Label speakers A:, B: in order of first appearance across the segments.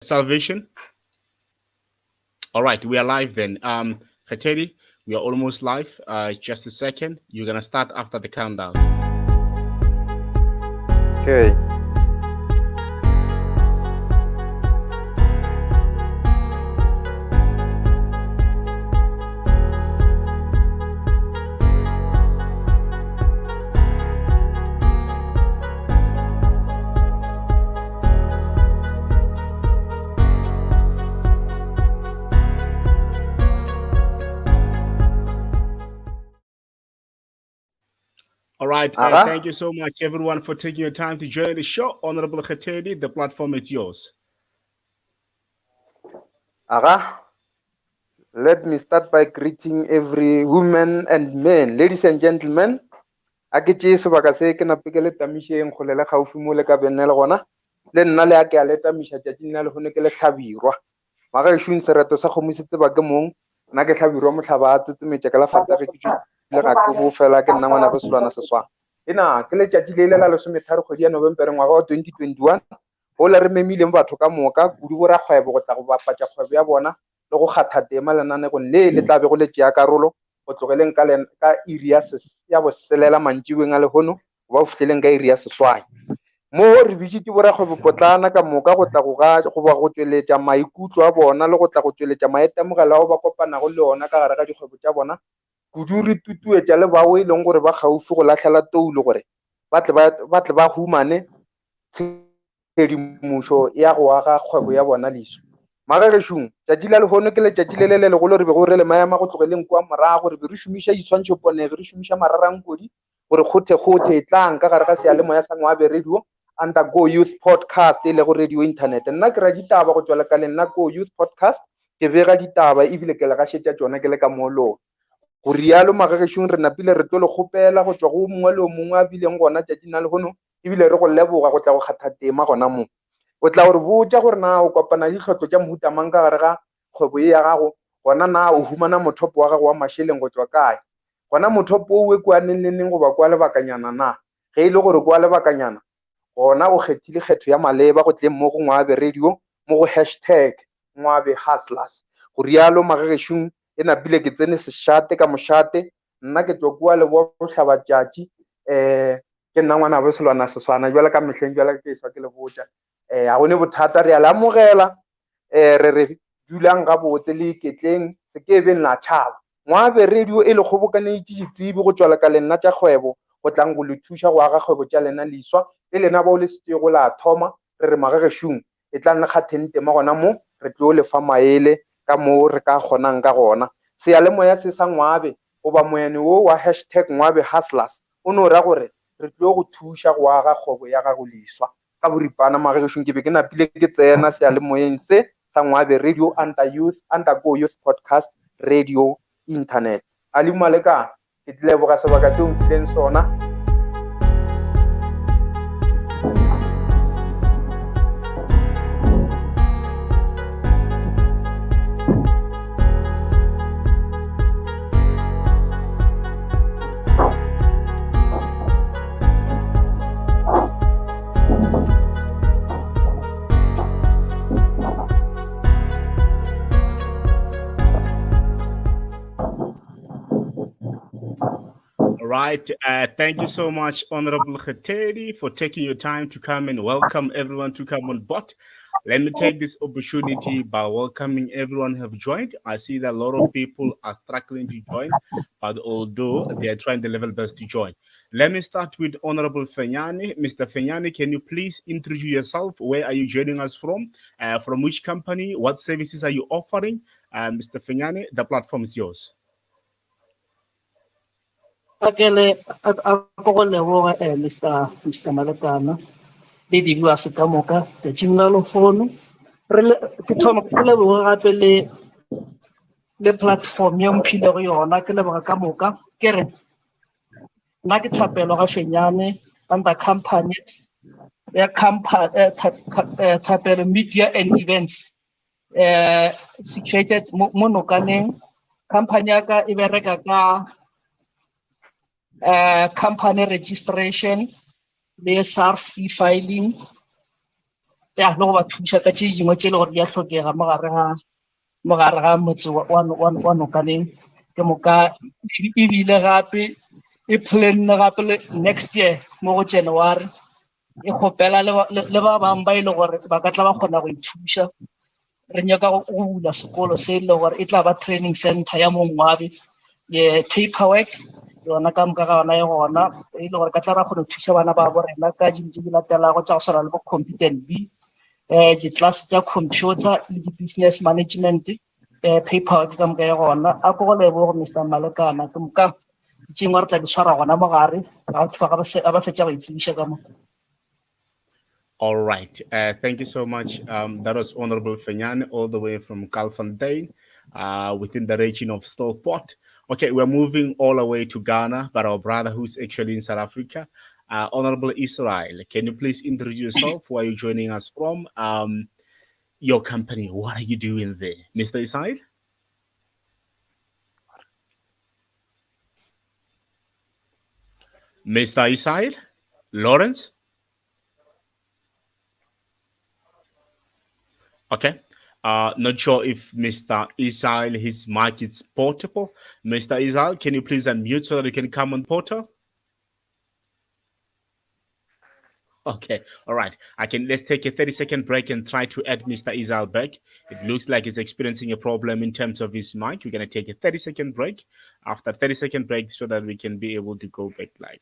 A: Salvation. All right, we are live then. Khatedi, we are almost live. Just a second. You're gonna start after the countdown.
B: Okay.
A: All right. Thank you so much, everyone, for taking your time to join the show. Honorable Khatedi, the platform is yours.
B: Let me start by greeting every woman and man, ladies and gentlemen. A ke tšee sebaka se ke nape ke le tamišeng go lela gaufi mo le ka benne le gona le nna le a ke a le tamiša tšatši nna le gone ke le tlhabirwa maga ešong sereto sa kgomo se tseba ke mong nna ke tlhabirwa motlhaba a tsetsemetša ka la fatage ke le ga ke bo fela ke nna ngwana besolwana seswana ena ke letšatši le ile la lesometharo kgwedi ya novembere ngwaga wa 2021 go la re memileng batho ka moka kudu go rakgwebo go tla go bapatša kgwebo ya bona le go kgatha tema lenanegong le tla be go le tšea karolo go tlogeleng ka iri ya boselela mantšiweng a lehono go ba o fihleleng ka iri ya seswai mo re bitsitse borakgwebo potlana ka moka go tla go tšweletša maikutlo a bona le go tla go tšweletša maetemogelo ao ba kopanago le ona ka gare ga dikgwebo tša bona kudu re tutuetša le bao e leng gore ba gaufi go lahlela toulo gore ba tle ba humane tshedimošo ya go aga kgwebo ya bona leso magagešong tšatši la lehono ke letšatši le le legolo re be go re le maema go tlogeleng kwa morago re be re šomiša ditshwantšho ponege re šomiša mararankodi gore kgothe e tlang ka gare ga seyalemoya sa Ngwaabe radio under Go Youth Podcast e le go radio internet nna ke ra ditaba go tswela ka le nna Go Youth Podcast ke bega ditaba ebile ke le gašetša tsona ke le ka moolong go rialo magagešong re napile re tlo le kgopela go tswa go mongwe le mongwe a bileng gona tšatši na lehono ebile re go leboga go tla go kgatha tema gona moo o tla gore botša gore na o kopana le ditlhotlo tša mohuta mang ka gare ga kgwebo e ya gago gona na o humana mothopo wa gago wa mašeleng go tswa kae gona mothopo o kwa neng le neng goba kwa lebakanyana na ge e le gore kwa lebakanyana gona o kgethile kgetho ya maleba go tleng mo go Ngwaabe radio mo go #Ngwaabe hustlers go rialo magagešong e napile ke tsene sešate ka mošate nna ke tswa kua le bohlaba tšatši ke nna ngwana besolwana seswana jwale ka mehleng jwale ke eswa ke le botša ga gone bothata re a lamogela re dulang ga botse le iketleng se ke be nna tšhaba Ngwaabe radio e le kgobokanetše ditsebi go tswela ka lenna tša kgwebo go tlang go le thuša go aga kgwebo tša lena leswa le lena bao le setego la thoma re re magagešong e tla nna kgathentema gona mo re tlo le fa maele ka moo re ka kgonang ka gona seyalemoya se sa Ngwaabe goba moyane wo wa #Ngwaabe hustlers o no ra gore re tlo go thuša go aga kgwebo ya gago leswa ka boripana magagešong ke be ke napile ke tsena seyalemoyeng se sa Ngwaabe radio under Go Youth Podcast radio internet a le malekana ke tlileboga sebaka seo nkileng sona
A: Right. Thank you so much, Honorable Khatedi, for taking your time to come and welcome everyone to come on board. Let me take this opportunity by welcoming everyone who have joined. I see that a lot of people are struggling to join, but although they are trying their level best to join. Let me start with Honorable Fenyani. Mr. Fenyani, can you please introduce yourself? Where are you joining us from? From which company? What services are you offering? Mr. Fenyani, the platform is yours.
C: Akele ako leboga Mr. Malekana le di bua se ka moka te tšimla lofono re ke thoma ke leboga gape le platform ya mphile go yona ke leboga ka moka ke re nna ke thapelo ga Fenyane under company ya thapelo media and events situated mo nokaneng company ya ka e bereka ka company registration, the SARS e-filing, ya le go ba thusa ka tše dingwe tše e le gore di a tlhokega mogare ga motse wa nokaneng ke moka ebile gape e planne gape le next year mo go January e kgopela le ba bangwe ba e le gore ba ka tla ba kgona go ithuša re nyaka go bula sekolo se e le gore e tla ba training center ya mo Ngwaabe ye paperwork yona ka moka ga yona e gona e le gore ka tla ra kgona go thuša bana ba bo rena ka dilo tse di latelago tša go swana le bo competent B di-class tša computer le di-business management paperwork ka moka e gona a ko go lebogo Mr. Malekana ke moka tšengwe re tla di swara gona mogare batho ba ba fetša go itsebiša ka moka.
A: All right. Thank you so much. That was Honorable Fenyane, all the way from Calfontaine, within the region of Stillport. Okay, we're moving all the way to Ghana, but our brother who's actually in South Africa, Honorable Israel, can you please introduce yourself? Where are you joining us from? Your company, what are you doing there? Mr. Israel? Mr. Israel? Lawrence? Okay. Not sure if Mr. Israel, his mic is portable. Mr. Israel, can you please unmute so that you can come on portal? Okay. All right. Let's take a 30-second break and try to add Mr. Israel back. It looks like he's experiencing a problem in terms of his mic. We're going to take a 30-second break. After 30-second break so that we can be able to go back live.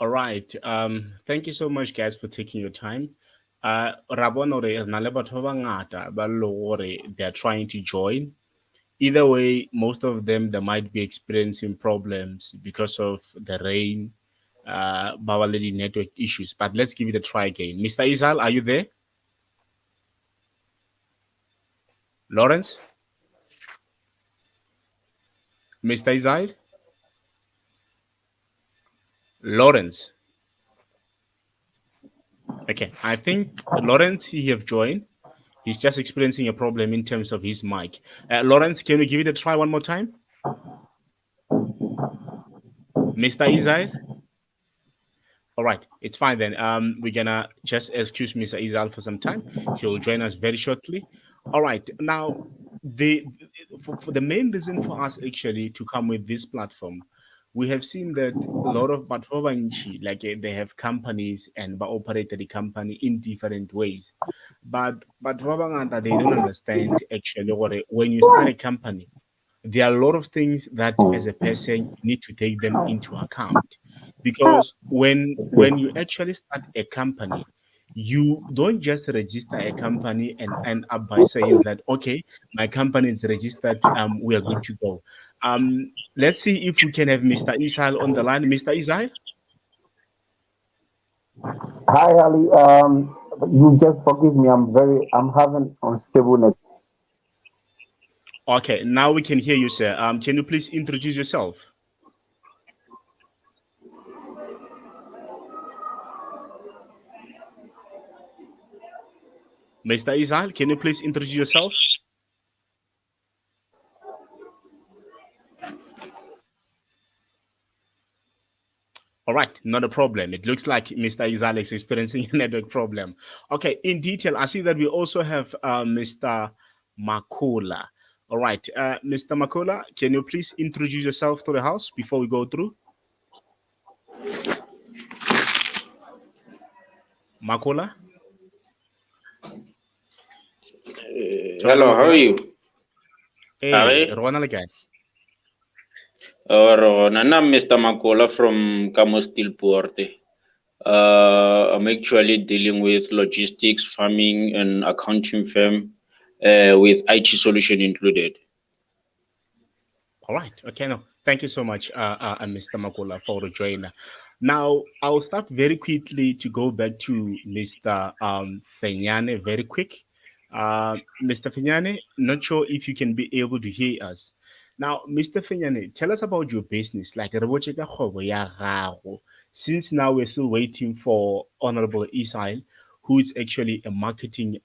A: All right. Thank you so much, guys, for taking your time. Rabona re na le batho ba bangata ba lo gore they are trying to join. Either way, most of them they might be experiencing problems because of the rain, the network issues. But let's give it a try again. Mr. Israel, are you there? Lawrence? Mr. Israel? Lawrence? Okay, I think Lawrence, he have joined. He's just experiencing a problem in terms of his mic. Lawrence, can you give it a try one more time? Mr. Israel? All right, it's fine then. We're gonna just excuse Mr. Israel for some time. He'll join us very shortly. All right, now for the main reason for us actually to come with this platform, we have seen that a lot of Batovanchi, like they have companies and operate the company in different ways. But Batavanganta, they don't understand actually when you start a company, there are a lot of things that as a person you need to take them into account. Because when you actually start a company, you don't just register a company and end up by saying that okay, my company is registered, we are good to go. Let's see if we can have Mr. Israel on the line. Mr. Israel?
D: Hi, Ali. You just forgive me. I'm having unstable net.
A: Okay, now we can hear you, sir. Can you please introduce yourself? Mr. Israel, can you please introduce yourself? All right, not a problem. It looks like Mr. Israel is experiencing a network problem. Okay, in detail, I see that we also have Mr. Makola. All right, Mr. Makola, can you please introduce yourself to the house before we go through? Makola?
E: Hello, how are you?
A: Hey, Rwana Lekai.
E: I'm Mr. Makola from Kamostil Porte. I'm actually dealing with logistics, farming, and accounting firm with IT solution included.
A: All right. Okay. No. Thank you so much, Mr. Makola, for joining. Now, I'll start very quickly to go back to Mr. Fenyane very quick. Mr. Fenyane, not sure if you can be able to hear us. Now, Mr. Fenyane, tell us about your business. Like, re botse ka kgwebo ya gago. Since now we're still waiting for Honorable Isai, who is actually a marketing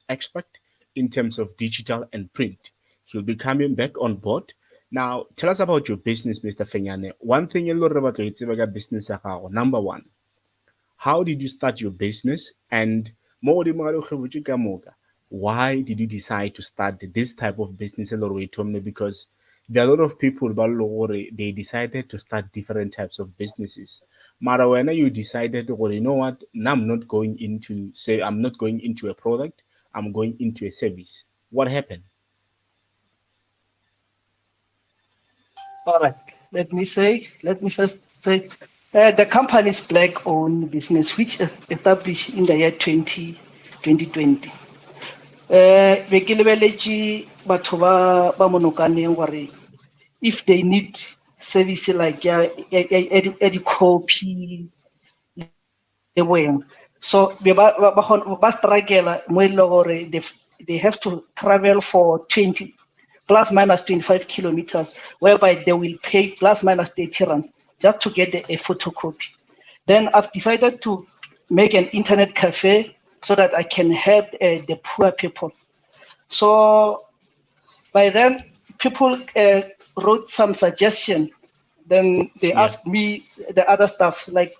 A: expert in terms of digital and print. He'll be coming back on board. Now, tell us about your business, Mr. Fenyane. One thing you love about your business, number one, how did you start your business? And more di mogale go botse ka moka, why did you decide to start this type of business? Because there are a lot of people they decided to start different types of businesses. Mara when you decided, well, you know what, now I'm not going into a product, I'm going into a service. What happened?
C: All right. Let me first say, the company is black-owned business, which is established in the year 2020. Be ke lebeletse batho ba monokaneng gore if they need service like di-copy le boeng, so ba struggle mo e le gore they have to travel for 20 plus minus 25 kilometers, whereby they will pay plus minus 30 rand just to get a photocopy. Then I've decided to make an internet cafe so that I can help the poor people. So by then, people wrote some suggestion. Then they
A: Yeah.
C: asked me the other stuff, like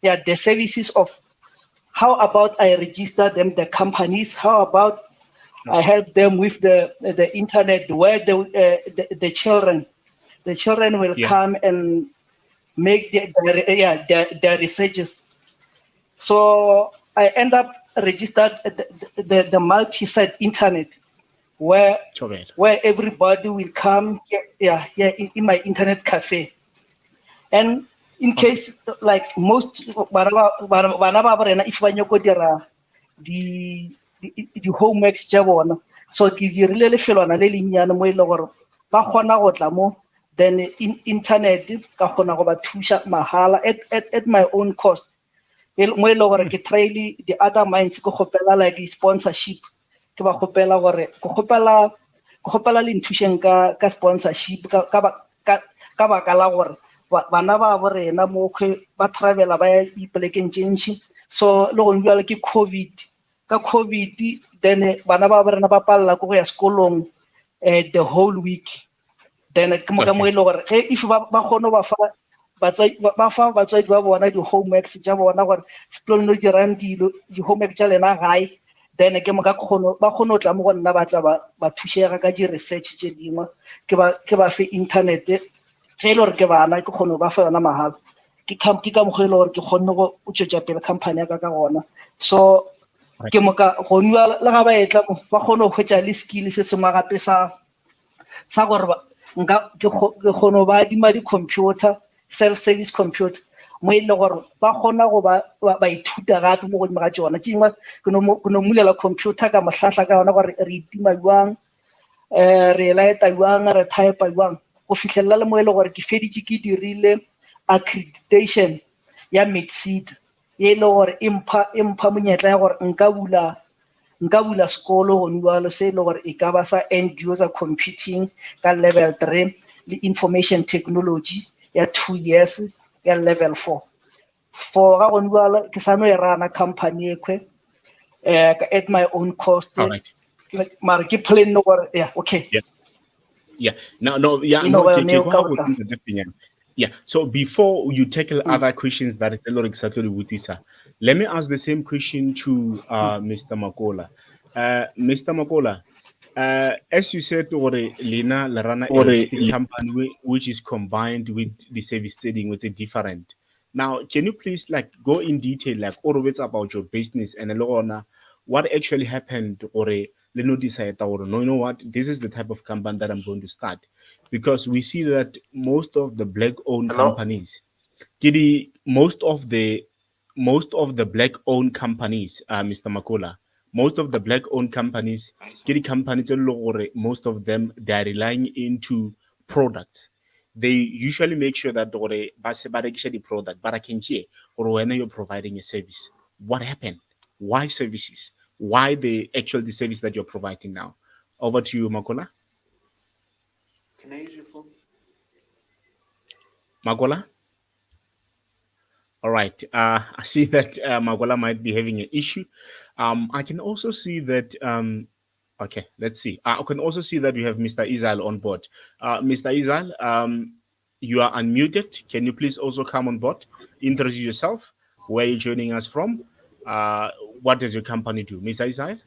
C: the services of how about I register them, the companies, how about I
A: Okay.
C: help them with the internet where the children will
A: Yeah.
C: come and make their researches. So I end up registered the multi-site internet where
A: Chocolate.
C: everybody will come in my internet cafe. And in
A: Okay.
C: case like most bana ba borena if ba nyako dira di homeworks tša bona, so ke dirile lefelwana le lennyane mo e le gore ba kgona go tla mo, then in internet ka kgona go ba thuša mahala at my own cost, mo e le gore ke traile the other minds ke kgopela like sponsorship, ke ba kgopela gore ke kgopela le nthušeng ka sponsorship ka baka la gore bana ba borena mo ba travela ba ya ipolekeng tše ntšhi. So le gone bjale ke COVID, then bana ba borena ba palela ko go ya sekolong the whole week. Then ke mo e le gore if ba kgone ba fa batswadi ba bona di-homeworks tša bona gore sekolong no dirang di-homework tša lena gae, then ke mo ba kgone go tla mo go nna ba tla ba thušega ka di-research tše dingwe, ke ba fe internet ge e le gore ke bana ke kgone ba fa yona mahala, ke ka mokgwa e le gore ke kgonne go tšwetša pele company ya ka gona. So ke moka go nwa le ga ba etla mo ba kgone go hwetša le skill se sengwe gape sa gore ke kgone ba adima di-computer, self-service computer mo e le gore ba kgona go ba ithuta gape mo godimo ga tsona tše dingwe ke no mulela computer ka mohlahla ka yona gore re itima jwang, re laeta jwang, re type jwang, go fitlhelela le mo e le gore ke feditše ke dirile accreditation ya Medseed ye le gore empha monyetla ya gore nka bula sekolo go njualo se le gore e ka ba sa end user computing ka level 3 le information technology ya 2 years ya level 4 for ga go njualo ke sa no e rana company ekwe at my own cost.
A: All right.
C: Mara ke plan no gore okay.
A: Yeah. No. Yeah.
C: You know,
A: No. Yeah. So before you tackle other questions that are exactly Wutisa, let me ask the same question to Mr. Makola. Mr. Makola, as you said, or Lina Larana a logistic company which is combined with the service trading, which is different. Now, can you please like go in detail, like all of it about your business and what actually happened, or Leno decide, or no, you know what, this is the type of company that I'm going to start, because we see that most of the black-owned
B: Hello?
A: companies, Kidi, most of the black-owned companies, Mr. Makola, most of the black-owned companies, Kidi companies, most of them they are relying into products. they usually make sure that the product, but I can hear or when you're providing a service. What happened? Why services? Why the service that you're providing now? Over to you, Makola.
E: Can I use your phone?
A: Makola? All right. I see that Magola might be having an issue. I can also see that. Okay, let's see. I can also see that we have Mr. Izal on board. Mr. Izal, you are unmuted. Can you please also come on board? Introduce yourself. Where are you joining us from? Uh, what does your company do, Mr. Izal?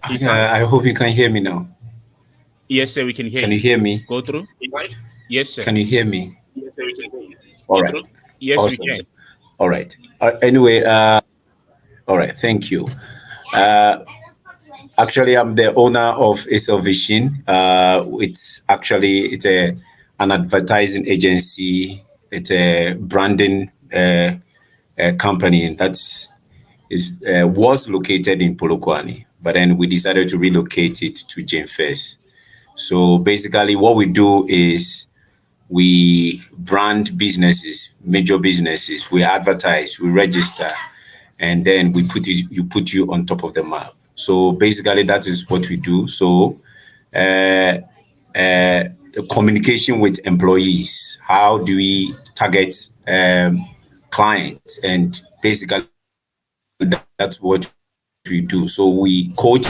A: Izal?
F: I hope you can hear me now.
A: Yes, sir. We can hear
F: Can
A: you.
F: you hear me?
A: Go through. Yes, sir.
F: Can you hear me?
E: Yes, sir, we can hear you.
F: All right.
A: Yes, we
F: Awesome.
A: can.
F: All right. Anyway, all right. Thank you. Uh, Actually, I'm the owner of Acer Vision. It's an advertising agency. It's a branding company was located in Polokwane, but then we decided to relocate it to Jane First. So basically, what we do is we brand businesses, major businesses. We advertise, we register, and then you put you on top of the map. So basically, that is what we do. So uh, the communication with employees. How do we target clients? And basically, that's what we do. So we coach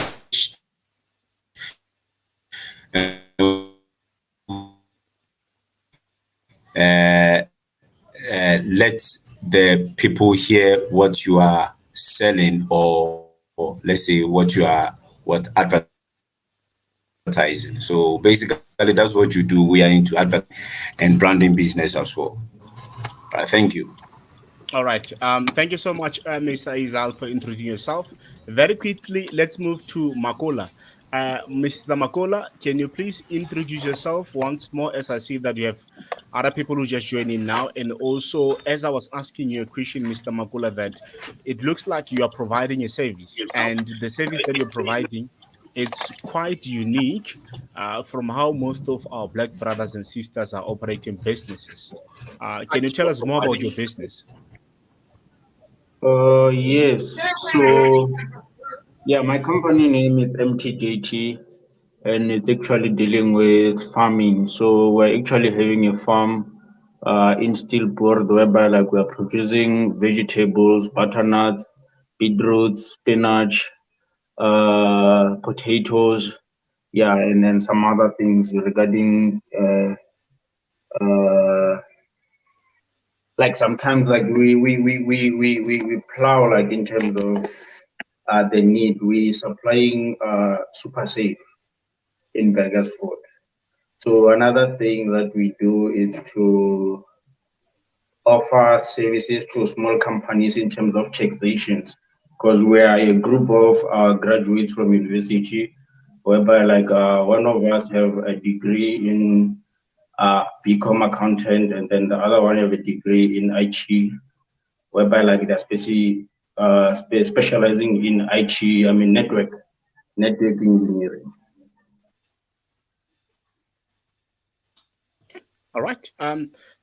F: let the people hear what you are selling, or let's say what advertising. So basically, that's what you do. We are into and branding business as well. Thank you.
A: All right. Thank you so much, Mr. Izal, for introducing yourself. Very quickly, let's move to Makola. Mr. Makola, can you please introduce yourself once more, as I see that you have other people who just joined in now? And also, as I was asking you a question, Mr. Makola, that it looks like you are providing a service, and the service that you're providing, it's quite unique from how most of our black brothers and sisters are operating businesses. Can you tell us more about your business?
E: Yes. So, yeah, my company name is MTJT, and it's actually dealing with farming. So we're actually having a farm in Steelport, whereby like we're producing vegetables, butternuts, beetroots, spinach, potatoes, yeah, and then some other things regarding uh, like sometimes like we plow like in terms of the need. We supplying super safe in Burgersford. So another thing that we do is to offer services to small companies in terms of taxations, because we are a group of graduates from university, whereby like one of us have a degree in BCom accountant, and then the other one have a degree in IT, whereby like they're specializing in IT, I mean network engineering.
A: All right.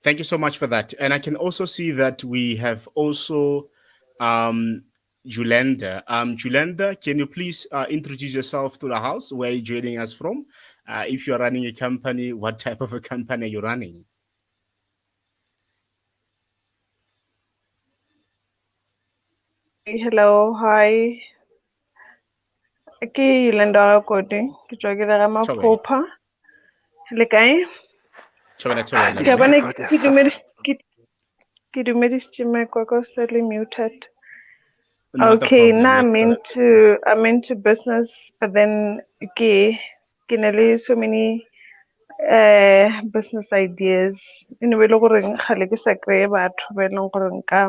A: Thank you so much for that. And I can also see that we have also um, Julenda. Julenda, can you please introduce yourself to the house? Where you're joining us from? If you're running a company, what type of a company are you running?
G: Hello, hi. Ke Yolanda Kote. Ke tswa ke rega
A: Chobela,
G: Maphopa. Le kae?
A: chobela,
B: Ah,
A: chobela,
G: Ke
A: mme.
G: bona
B: good sir.
G: ke dumedisitse mekwa ko slightly muted.
A: Not a
G: Okay,
A: problem.
G: now
A: Let's.
G: I'm into business, but then ke na le so many business ideas. Anyway, le gore kgale ke sa kry batho ba e leng gore nka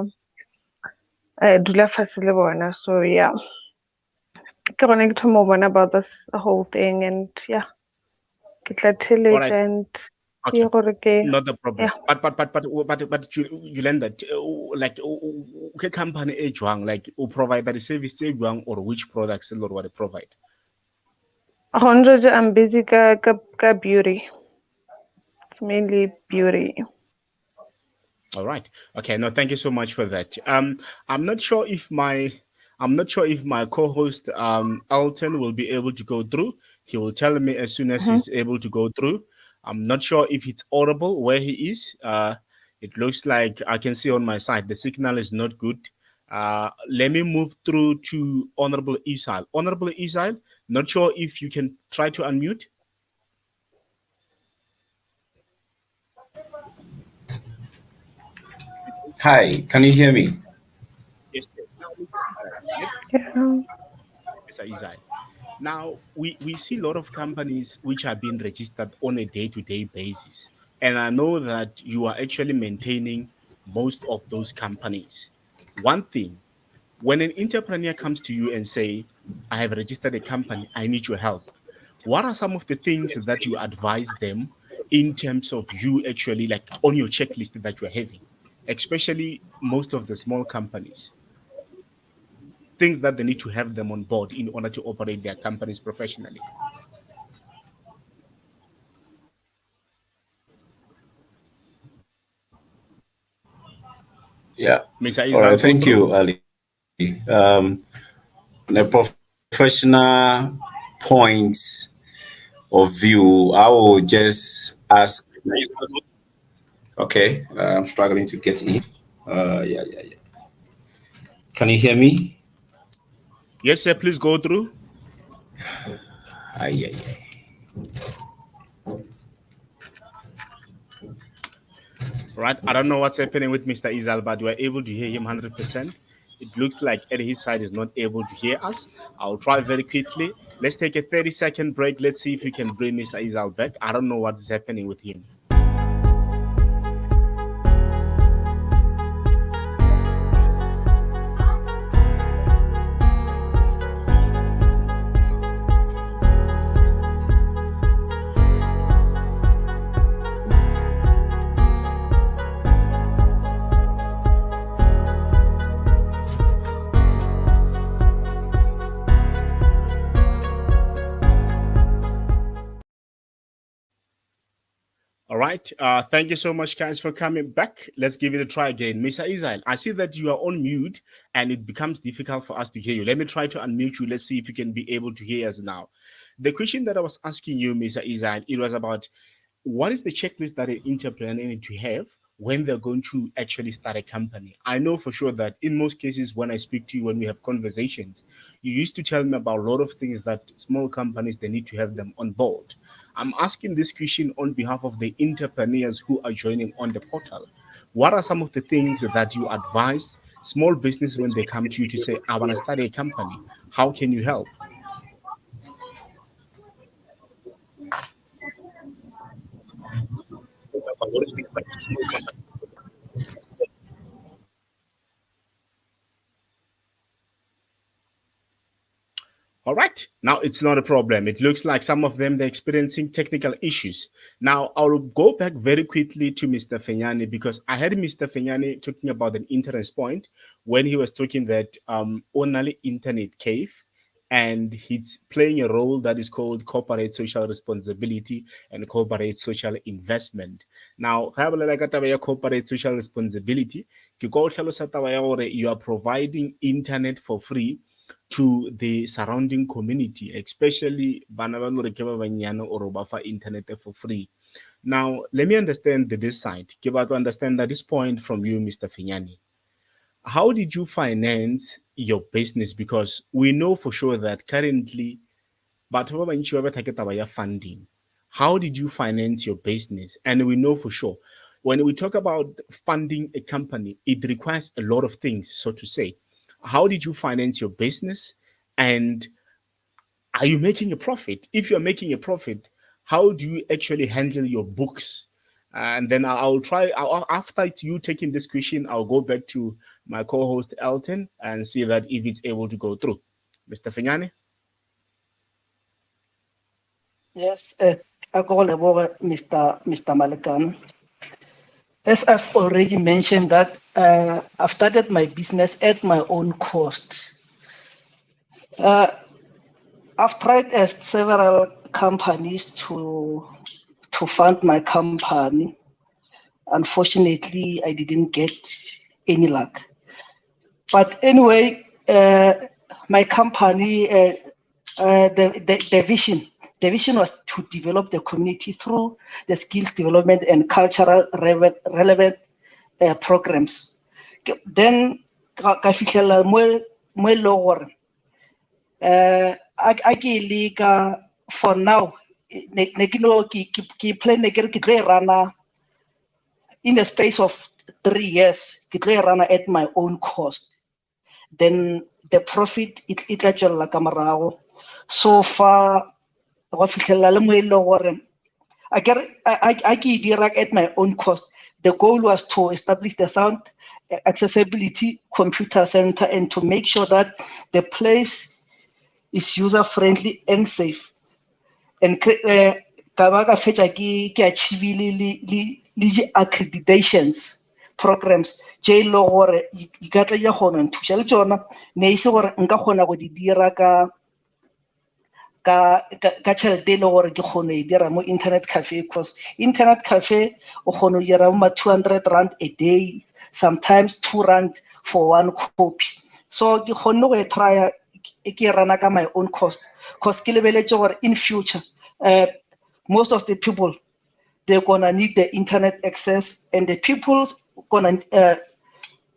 G: dula fatshe le bona. So yeah, ke gone ke thoma go bona about this whole thing, and yeah, ke tla
A: All right.
G: theletša and
A: Okay.
G: ke gore ke
A: Not a problem.
G: yeah.
A: Julenda, like, okay, company e jwang, like, o provide the service e jwang, or which products and what they provide?
G: hundred, I'm busy ka beauty. It's mainly beauty.
A: All right. Okay. No, thank you so much for that. I'm not sure if my co-host Alton will be able to go through. He will tell me as soon as
G: Mhm.
A: he's able to go through. I'm not sure if it's audible where he is. It looks like I can see on my side the signal is not good. Let me move through to Honorable Isal. Honorable Isal, not sure if you can try to unmute.
F: Hi, can you hear me?
A: Yes, yes. Now, Mr. Isai, let's
G: Yeah.
A: Mr. Isai. Now, we see a lot of companies which are being registered on a day to day basis. And I know that you are actually maintaining most of those companies. One thing, when an entrepreneur comes to you and say, I have registered a company, I need your help. What are some of the things that you advise them in terms of you actually like on your checklist that you're having, especially most of the small companies? Things that they need to have them on board in order to operate their companies professionally.
F: Yeah.
A: Mr.
F: All
A: Izal,
F: right.
A: go
F: Thank
A: through.
F: you, Ali. The professional point of view, I will just ask. Okay, I'm struggling to get in. Yeah, yeah, yeah. Can you hear me?
A: Yes, sir, please go through.
F: Yeah, yeah.
A: Right. I don't know what's happening with Mr. Izal, but we're able to hear him 100%. It looks like at his side is not able to hear us. I'll try very quickly. Let's take a 30-second break. Let's see if we can bring Mr. Izal back. I don't know what is happening with him. All right. Thank you so much, guys, for coming back. Let's give it a try again. Mr. Israel, I see that you are on mute and it becomes difficult for us to hear you. Let me try to unmute you. Let's see if you can be able to hear us now. The question that I was asking you, Mr. Israel, it was about what is the checklist that an entrepreneur need to have when they're going to actually start a company? I know for sure that in most cases, when I speak to you, when we have conversations, you used to tell me about a lot of things that small companies they need to have them on board. I'm asking this question on behalf of the entrepreneurs who are joining on the portal. What are some of the things that you advise small business when they come to you to say, I want to start a company? How can you help? All right. Now it's not a problem. It looks like some of them they're experiencing technical issues. Now I'll go back very quickly to Mr. Fenyani because I heard Mr. Fenyani talking about an interest point when he was talking that only internet cave and he's playing a role that is called corporate social responsibility and corporate social investment. Now, ha re bolela ka taba ya corporate social responsibility, ke go tlhalosa taba ya gore you are providing internet for free to the surrounding community, especially bana ba lore ke ba banyane or ba fa internet for free. Now, let me understand this side. Ke ba to understand at this point from you, Mr. Finyani. How did you finance your business? Because we know for sure that currently, batho ba bantši ba batla ke taba ya funding. How did you finance your business? And we know for sure when we talk about funding a company, it requires a lot of things, so to say. How did you finance your business? And are you making a profit? If you're making a profit, how do you actually handle your books? And then I'll try, after you taking this question, I'll go back to my co host Elton and see that if it's able to go through. Mr. Finyane?
C: Yes, I call Mr. Malekan. As I've already mentioned that I've started my business at my own cost. Uh, I've tried several companies to fund my company. Unfortunately, I didn't get any luck. But anyway, my company, the vision was to develop the community through the skills development and cultural relevant programs. Then, ka fitlhela mo e leng gore a ke leka for now ne ke plan ke tlo e rana in the space of 3 years ke tlo e rana at my own cost, then the profit it tla tswella ka morago. So far go fitlhela le mo e leng gore a ke dira at my own cost. The goal was to establish the sound accessibility computer center and to make sure that the place is user friendly and safe. And ka ba ka fetsa ke achieve le accreditations programs tse lo gore e ka tla ya gona nthuša le tsona ne ise gore nka kgona go di dira ka tšhelete le gore ke kgone e dira mo internet cafe, because internet cafe o kgone go dira mo 200 rand a day, sometimes 2 rand for one copy. So ke kgonne go e try ke rana ka my own cost, because ke lebeletse gore in future most of the people they're gonna need the internet access, and the people's gonna need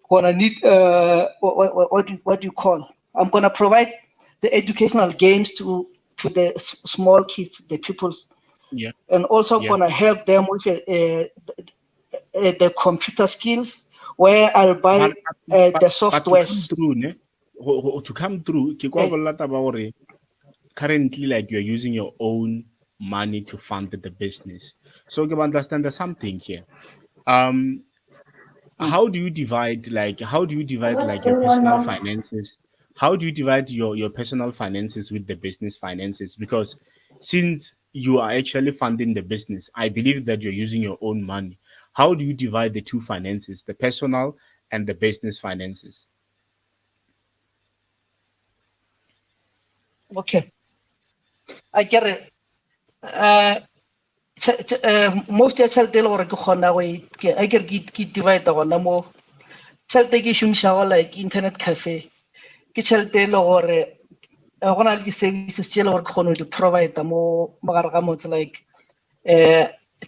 C: what do you call? I'm gonna provide the educational games to the small kids, the pupils, and also gonna help them with the computer skills, where I'll buy the software.
A: To come through, currently, like you're using your own money to fund the business. So you understand there's something here. How do you divide your personal finances? How do you divide your personal finances with the business finances? Because since you are actually funding the business, I believe that you're using your own money. How do you divide the two finances, the personal and the business finances?
C: Okay, I get it. Most ya tšhelete le gore ke kgona go I get ke divide gona mo tšhelete ke šomišago like internet cafe ke tšhelete le gore go na le di-services tše le gore ke kgone go di-provide mo mogare ga motse, like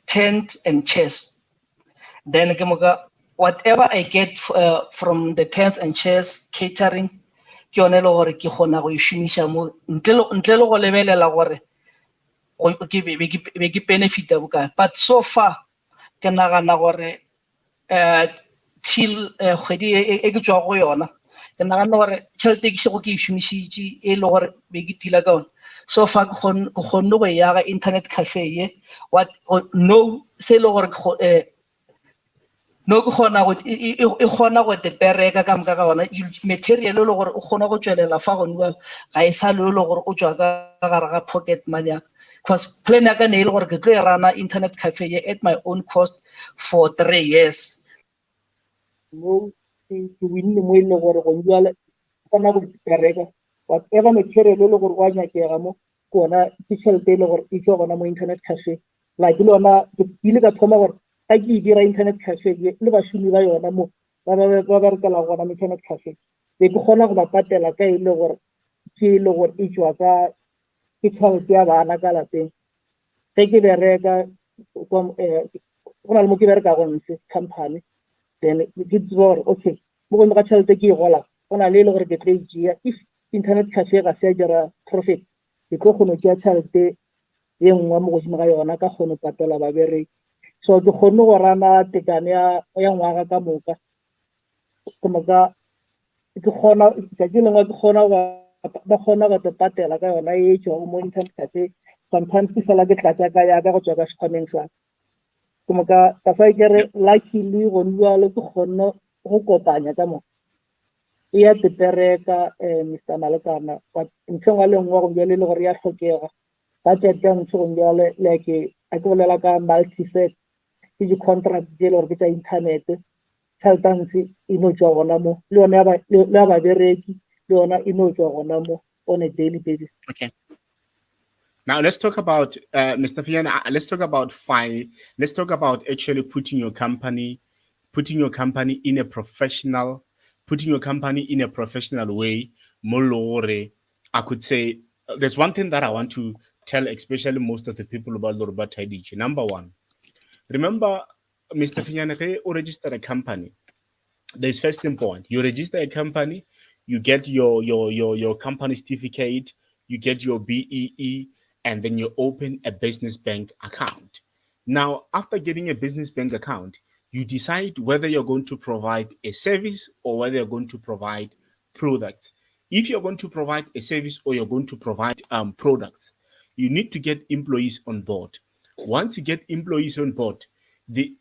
C: tent and chairs. Then ke moka whatever I get from the tents and chairs catering ke yone le gore ke kgona go e šomiša mo ntle le go lebelela gore ke benefita bokae. But so far ke nagana gore till kgwedi e ke tswa go yona ke nagana gore tšhelete ke sego ke e šomišitše e le gore be ke tila ka yone. So far ke kgonne go ya ga internet cafe ye no se le gore no ke kgona go e kgona go te pereka ka moka ka ona material le gore o kgona go tswelela fa go nwa ga e sa le gore o tswa ka gare ga pocket money, because plan ya ka ne ile gore ke tlo e rana internet cafe ye at my own cost for 3 years. No ke winne mo ile gore go njala kgona go pereka whatever material le gore wa nyakega mo kona ke tšhelete le gore e tswa gona mo internet cafe, like le ona ke ile ka thoma gore a ke dira internet cafe le bašomi ba yona mo ba berekela gona mo internet cafe be ke kgona go ba patela ka ile gore ke ile gore e tswa ka ke tšhelete ya bana ka lapeng. Ge ke bereka go na le mo ke bereka go ntse company, then ke tseba gore okay mo go ka tšhelete ke e gola go na le ile gore ke tlo e tšea if internet cafe ga se a dira profit ke tlo kgona go tšea tšhelete ye nngwe mo godimo ga yona ka kgone patela babereki. So ke kgonne go rana tekano ya ngwaga ka moka ke moka ke kgona tšatši lengwe ke kgona ba kgona go te patela ka yona e tšwago mo internet cafe. Sometimes ke fela ke tlatša ka yaka go tswa ka sekgwameng sa ke moka ka sa kere luckily go ndualo ke kgonne go kopanya ka moka e ya te pereka Mr. Malekana, but ntho ngwe le nngwe go bjale le gore ya tlhokega budget ya ntho go bjale like a ke bolela ka multi-set ke di-contract tse le gore ke tsa inthanete tšheltantse e no tswa gona mo le ya babereki le yona e no tswa gona mo on a daily basis.
A: Okay. Now let's talk about Mr. Fiona. Let's talk about Let's talk about actually putting your company in a putting your company in a professional way. Molore, I could say there's one thing that I want to tell, especially most of the people about Yoruba Taidichi. Number one, remember, Mr. Fiona, or register a company. There's first point. You register a company, you get your company certificate, you get your BEE, and then you open a business bank account. Now, after getting a business bank account, you decide whether you're going to provide a service or whether you're going to provide products. If you're going to provide a service or you're going to provide products, you need to get employees on board. Once you get employees on board, the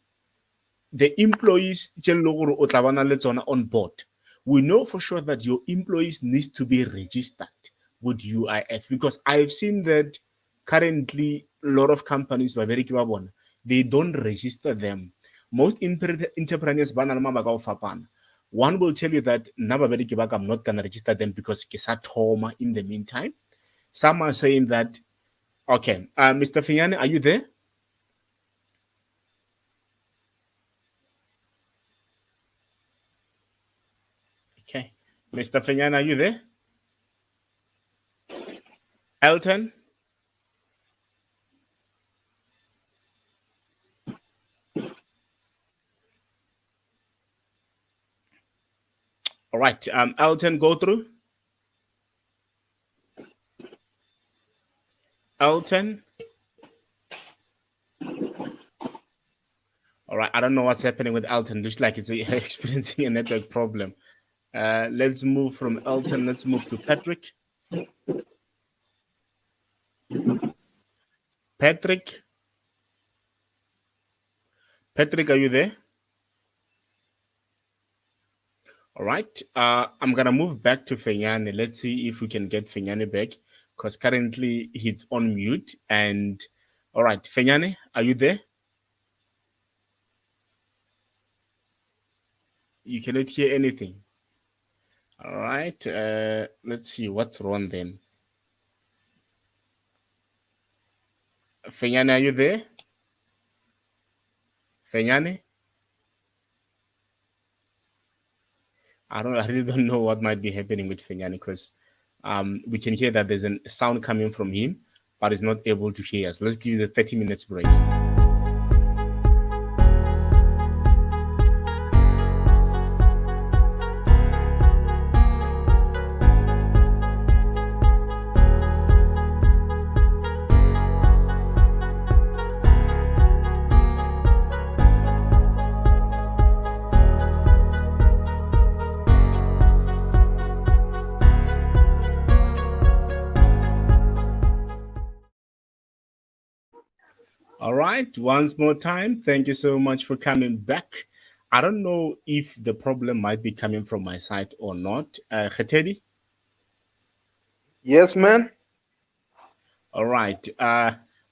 A: employees on board, we know for sure that your employees needs to be registered with UIF, because I've seen that currently a lot of companies they don't register them. Most entrepreneurs one will tell you that I'm not gonna register them because in the meantime. Some are saying that okay, Mr. Finyane, are you there? Okay. Mr. Fenyan, are you there? Elton? All right. Elton, go through. Elton? All right. I don't know what's happening with Elton. Looks like he's experiencing a network problem. Let's move from Elton. Let's move to Patrick. Patrick? Patrick, are you there? All right. I'm going to move back to Fenyane. Let's see if we can get Fenyane back, because currently he's on mute. And all right, Fenyane, are you there? You cannot hear anything. All right. Let's see what's wrong then. Fenyane, are you there? Fenyane? I really don't know what might be happening with Fenyane, because we can hear that there's a sound coming from him, but he's not able to hear us. Let's give you the 30 minutes break. All right, once more time, thank you so much for coming back. I don't know if the problem might be coming from my side or not. Khetedi?
B: Yes, man.
A: All right.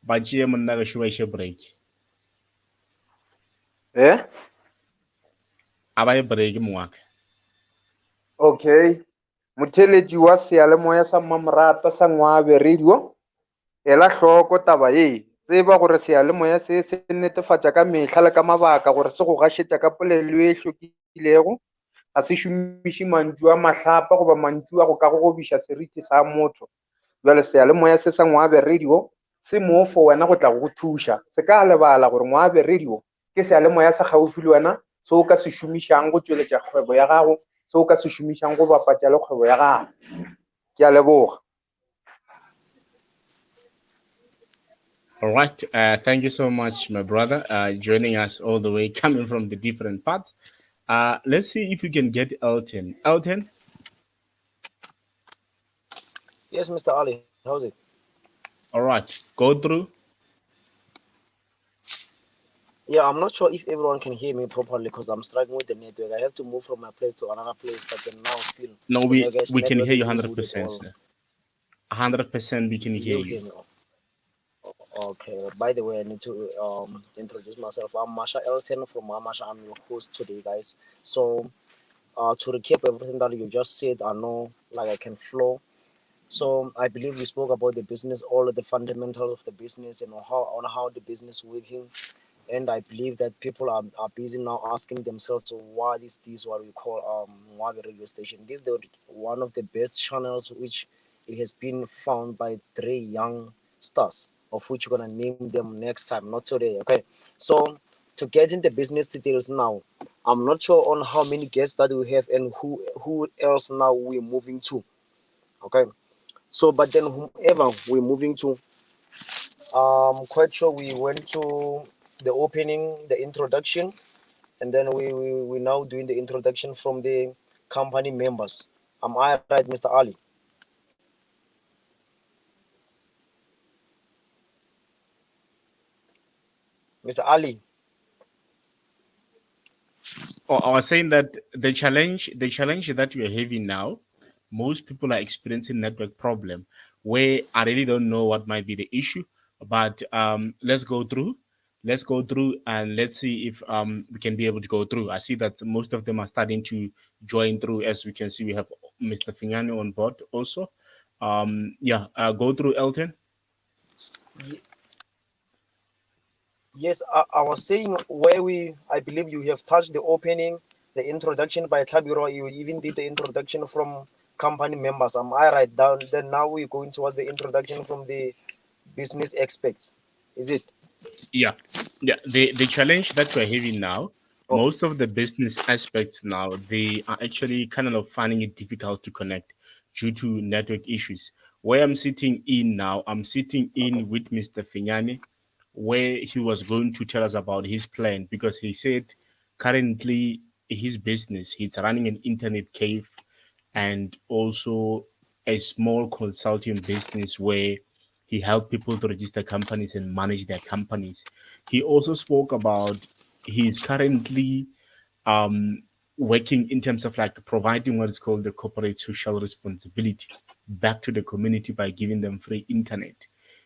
A: Bajie monna shwe break.
B: Eh?
A: Abaye break mwaka.
B: Okay. Motheletši wa seyalemoya sa mmamoratwa sa Ngwaabe radio, ela hloko taba ye. Tseba gore seyalemoya se se netefatša ka mehla le ka mabaka gore se go gašetša ka polelo e hlokilego, ga se šomiše mantšu a mahlapa goba mantšu a go ka go gobiša seriti sa motho. Jwale seyalemoya se sa Ngwaabe radio se mo for wena go tla go thuša. Se ka lebala gore Ngwaabe radio ke seyalemoya sa gaufi le wena se o ka se šomišang go tšweletša kgwebo ya gago, se o ka se šomišang go bapatša le kgwebo ya gago. Ke a leboga.
A: All right. Thank you so much, my brother, joining us all the way, coming from the different parts. Let's see if we can get Elton. Elton?
H: Yes, Mr. Ali. How's it?
A: All right. Go through.
H: Yeah, I'm not sure if everyone can hear me properly because I'm struggling with the network. I have to move from my place to another place, but then now still.
A: No, we can hear you 100%, sir. 100% we can hear you.
H: Okay. By the way, I need to introduce myself. I'm Masha Elton from Masha. I'm your host today, guys. So, to recap everything that you just said, I know like I can flow. So I believe we spoke about the business, all of the fundamentals of the business, and how the business working. And I believe that people are busy now asking themselves, so what is this, what we call Ngwaabe radio station? This is one of the best channels which it has been found by 3 young stars, of which we're gonna name them next time, not today. Okay. So to get into business details now, I'm not sure on how many guests that we have and who else now we're moving to. Okay. So but then whomever we're moving to, quite sure we went to the opening, the introduction, and then we now doing the introduction from the company members. Am I right, Mr. Ali? Mr. Ali,
A: Or I was saying that the challenge that we are having now, most people are experiencing network problem where I really don't know what might be the issue, but let's go through and let's see if we can be able to go through. I see that most of them are starting to join through. As we can see, we have Mr. Fingani on board also. Yeah, go through Elton.
H: yes, I was saying where I believe you have touched the opening, the introduction by Tabiro. You even did the introduction from company members. Am I right? Down then now we're going towards the introduction from the business experts. Is it?
A: Yeah, yeah. The challenge that we're having now,
H: Oh,
A: most of the business aspects now, they are actually kind of finding it difficult to connect due to network issues. Where I'm sitting in now, I'm sitting
H: okay.
A: in with Mr. Finyani, where he was going to tell us about his plan because he said currently his business, he's running an internet cave and also a small consulting business where he helped people to register companies and manage their companies. He also spoke about he's currently um, working in terms of like providing what is called the corporate social responsibility back to the community by giving them free internet.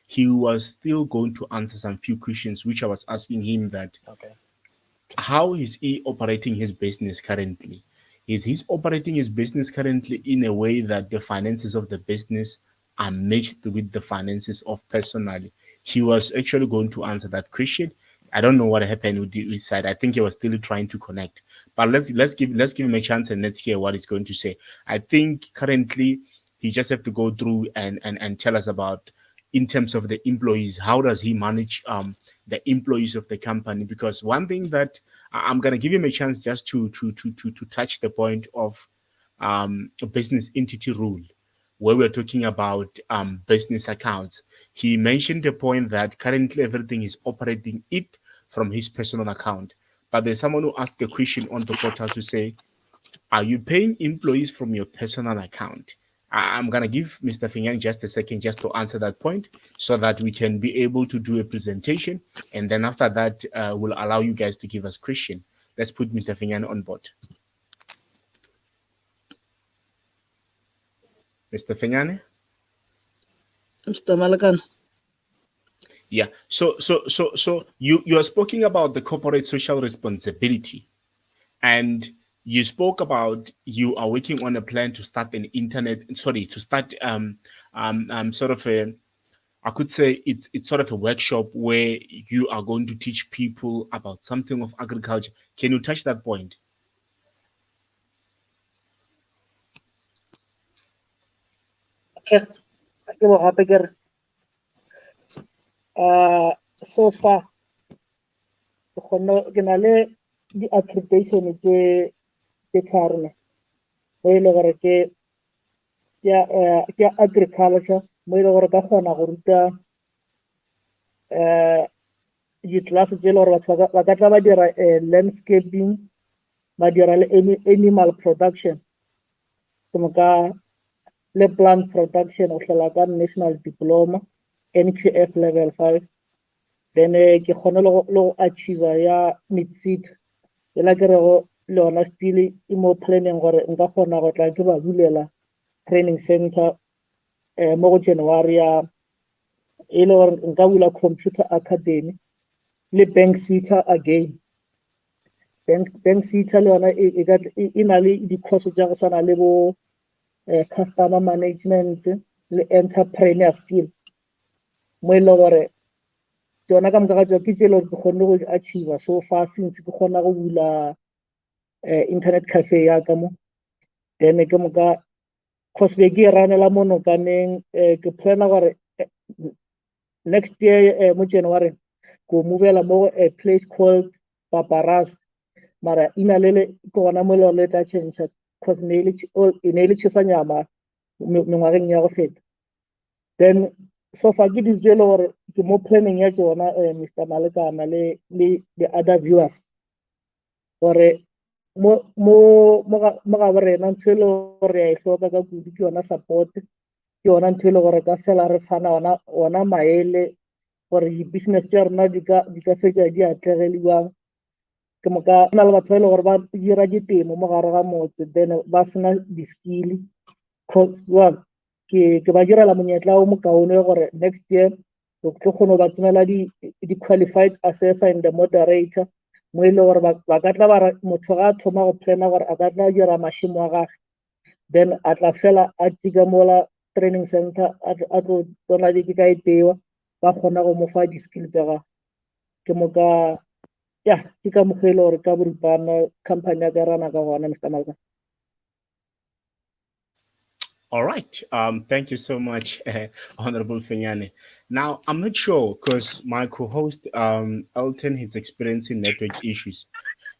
A: He was still going to answer some few questions which I was asking him that
H: Okay.
A: how is he operating his business currently? Is he operating his business currently in a way that the finances of the business are mixed with the finances of personally? He was actually going to answer that question. I don't know what happened with his side. I think he was still trying to connect. But let's give him a chance and let's hear what he's going to say. I think currently he just have to go through and tell us about in terms of the employees. How does he manage the employees of the company? Because one thing that I'm gonna give him a chance just to touch the point of a business entity rule, where we're talking about business accounts. He mentioned the point that currently everything is operating it from his personal account. But there's someone who asked a question on the portal to say, are you paying employees from your personal account? I'm going to give Mr. Finyan just a second just to answer that point so that we can be able to do a presentation. And then after that, we'll allow you guys to give us question. Let's put Mr. Finyan on board. Mr. Finyan?
C: Mr. Malakan.
A: Yeah. So you are speaking about the corporate social responsibility, and you spoke about you are working on a plan to start an internet. Sorry, to start sort of a, I could say it's sort of a workshop where you are going to teach people about something of agriculture. Can you touch that point?
C: Okay. Ke bo gape ke re, so far ke na le di-accreditation tse tharo mo e le gore ke agriculture mo e le gore ka kgona go ruta di-class tse e le gore batho ba ka tla ba dira landscaping, ba dira le animal production, ke moka le plant production o hlela ka national diploma NQF level 5. Then ke kgone le go achieve ya mid-seed e la ke rego le yona still e mo planning gore nka kgona go tla ke ba bulela training center mo go January ya e le gore nka bula computer academy le bank seater again. Bank seater le yona e na le di-course tsa go tshwana le bo customer management,
I: le entrepreneur skill mo e leng gore tsona ka moka ga tswa ke tse e leng gore ke kgonne go achieve so far since ke kgona go bula internet cafe ya ka mo then ke moka cause be ke e ranela mo nokaneng ke plana gore next year mo January go movela mo a place called Paparas mara ina lele ke gona mo le tla change cause ne ile tshisa nyama mengwageng ya go feta then so far ke ditse le gore ke mo planning ya tsona Mr. Malekana le other viewers gore mo ga borena ntho e le gore ya e hloka ka kudu ke yona support ke yona ntho e le gore ka fela re fana ona maele gore di-business tša rona di ka fetša di atlegeliwang ke moka na le batho ba e le gore ba dira ditemo mo gare ga motse then ba sena di-skill ke ba direla monyetla o mokaone gore next year ke kgone go ba tsenela di-qualified assessor and the moderator mo e le gore ba ka tla motho ga a thoma go plana gore a ka tla dira mašimo a gage then a tla fela a tika mola training center a tlo tsona ke ka etewa ba kgona go mo fa di-skill tsa gage ke moka ya ke ka mokgwa e le gore ka boripana company ya ka rana ka gona Mr. Malka.
A: All right. Thank you so much, Honorable Fenyane. Now, I'm not sure because my co-host Elton is experiencing network issues.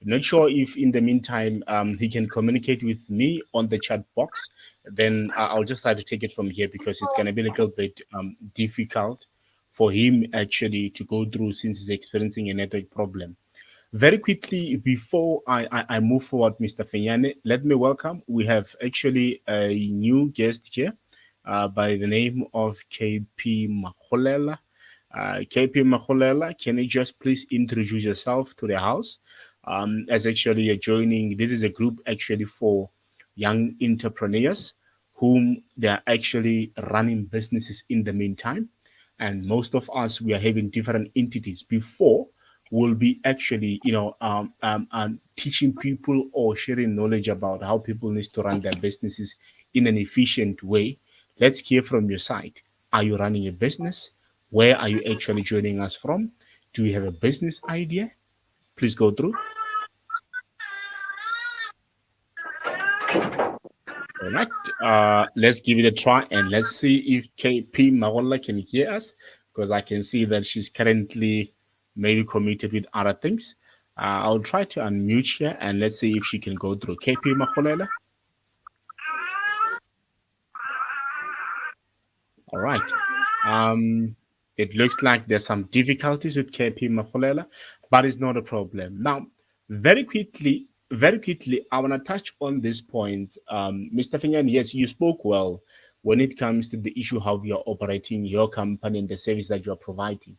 A: I'm not sure if in the meantime he can communicate with me on the chat box. Then I'll just try to take it from here because it's gonna be a little bit difficult for him actually to go through since he's experiencing a network problem. Very quickly, before I move forward, Mr. Fenyane, let me welcome. We have actually a new guest here by the name of KP Makolela. KP Makolela, can you just please introduce yourself to the house? As actually you're joining, this is a group actually for young entrepreneurs whom they are actually running businesses in the meantime. And most of us, we are having different entities before will be actually teaching people or sharing knowledge about how people need to run their businesses in an efficient way. Let's hear from your side. Are you running a business? Where are you actually joining us from? Do you have a business idea? Please go through. All right, let's give it a try and let's see if KP Marola can hear us because I can see that she's currently maybe committed with other things. I'll try to unmute her and let's see if she can go through. KP Makolela. All right. Um, it looks like there's some difficulties with KP Makolela, but it's not a problem. Now, very quickly, I want to touch on this point. Mr. Finyan, yes, you spoke well when it comes to the issue how you're operating your company and the service that you're providing.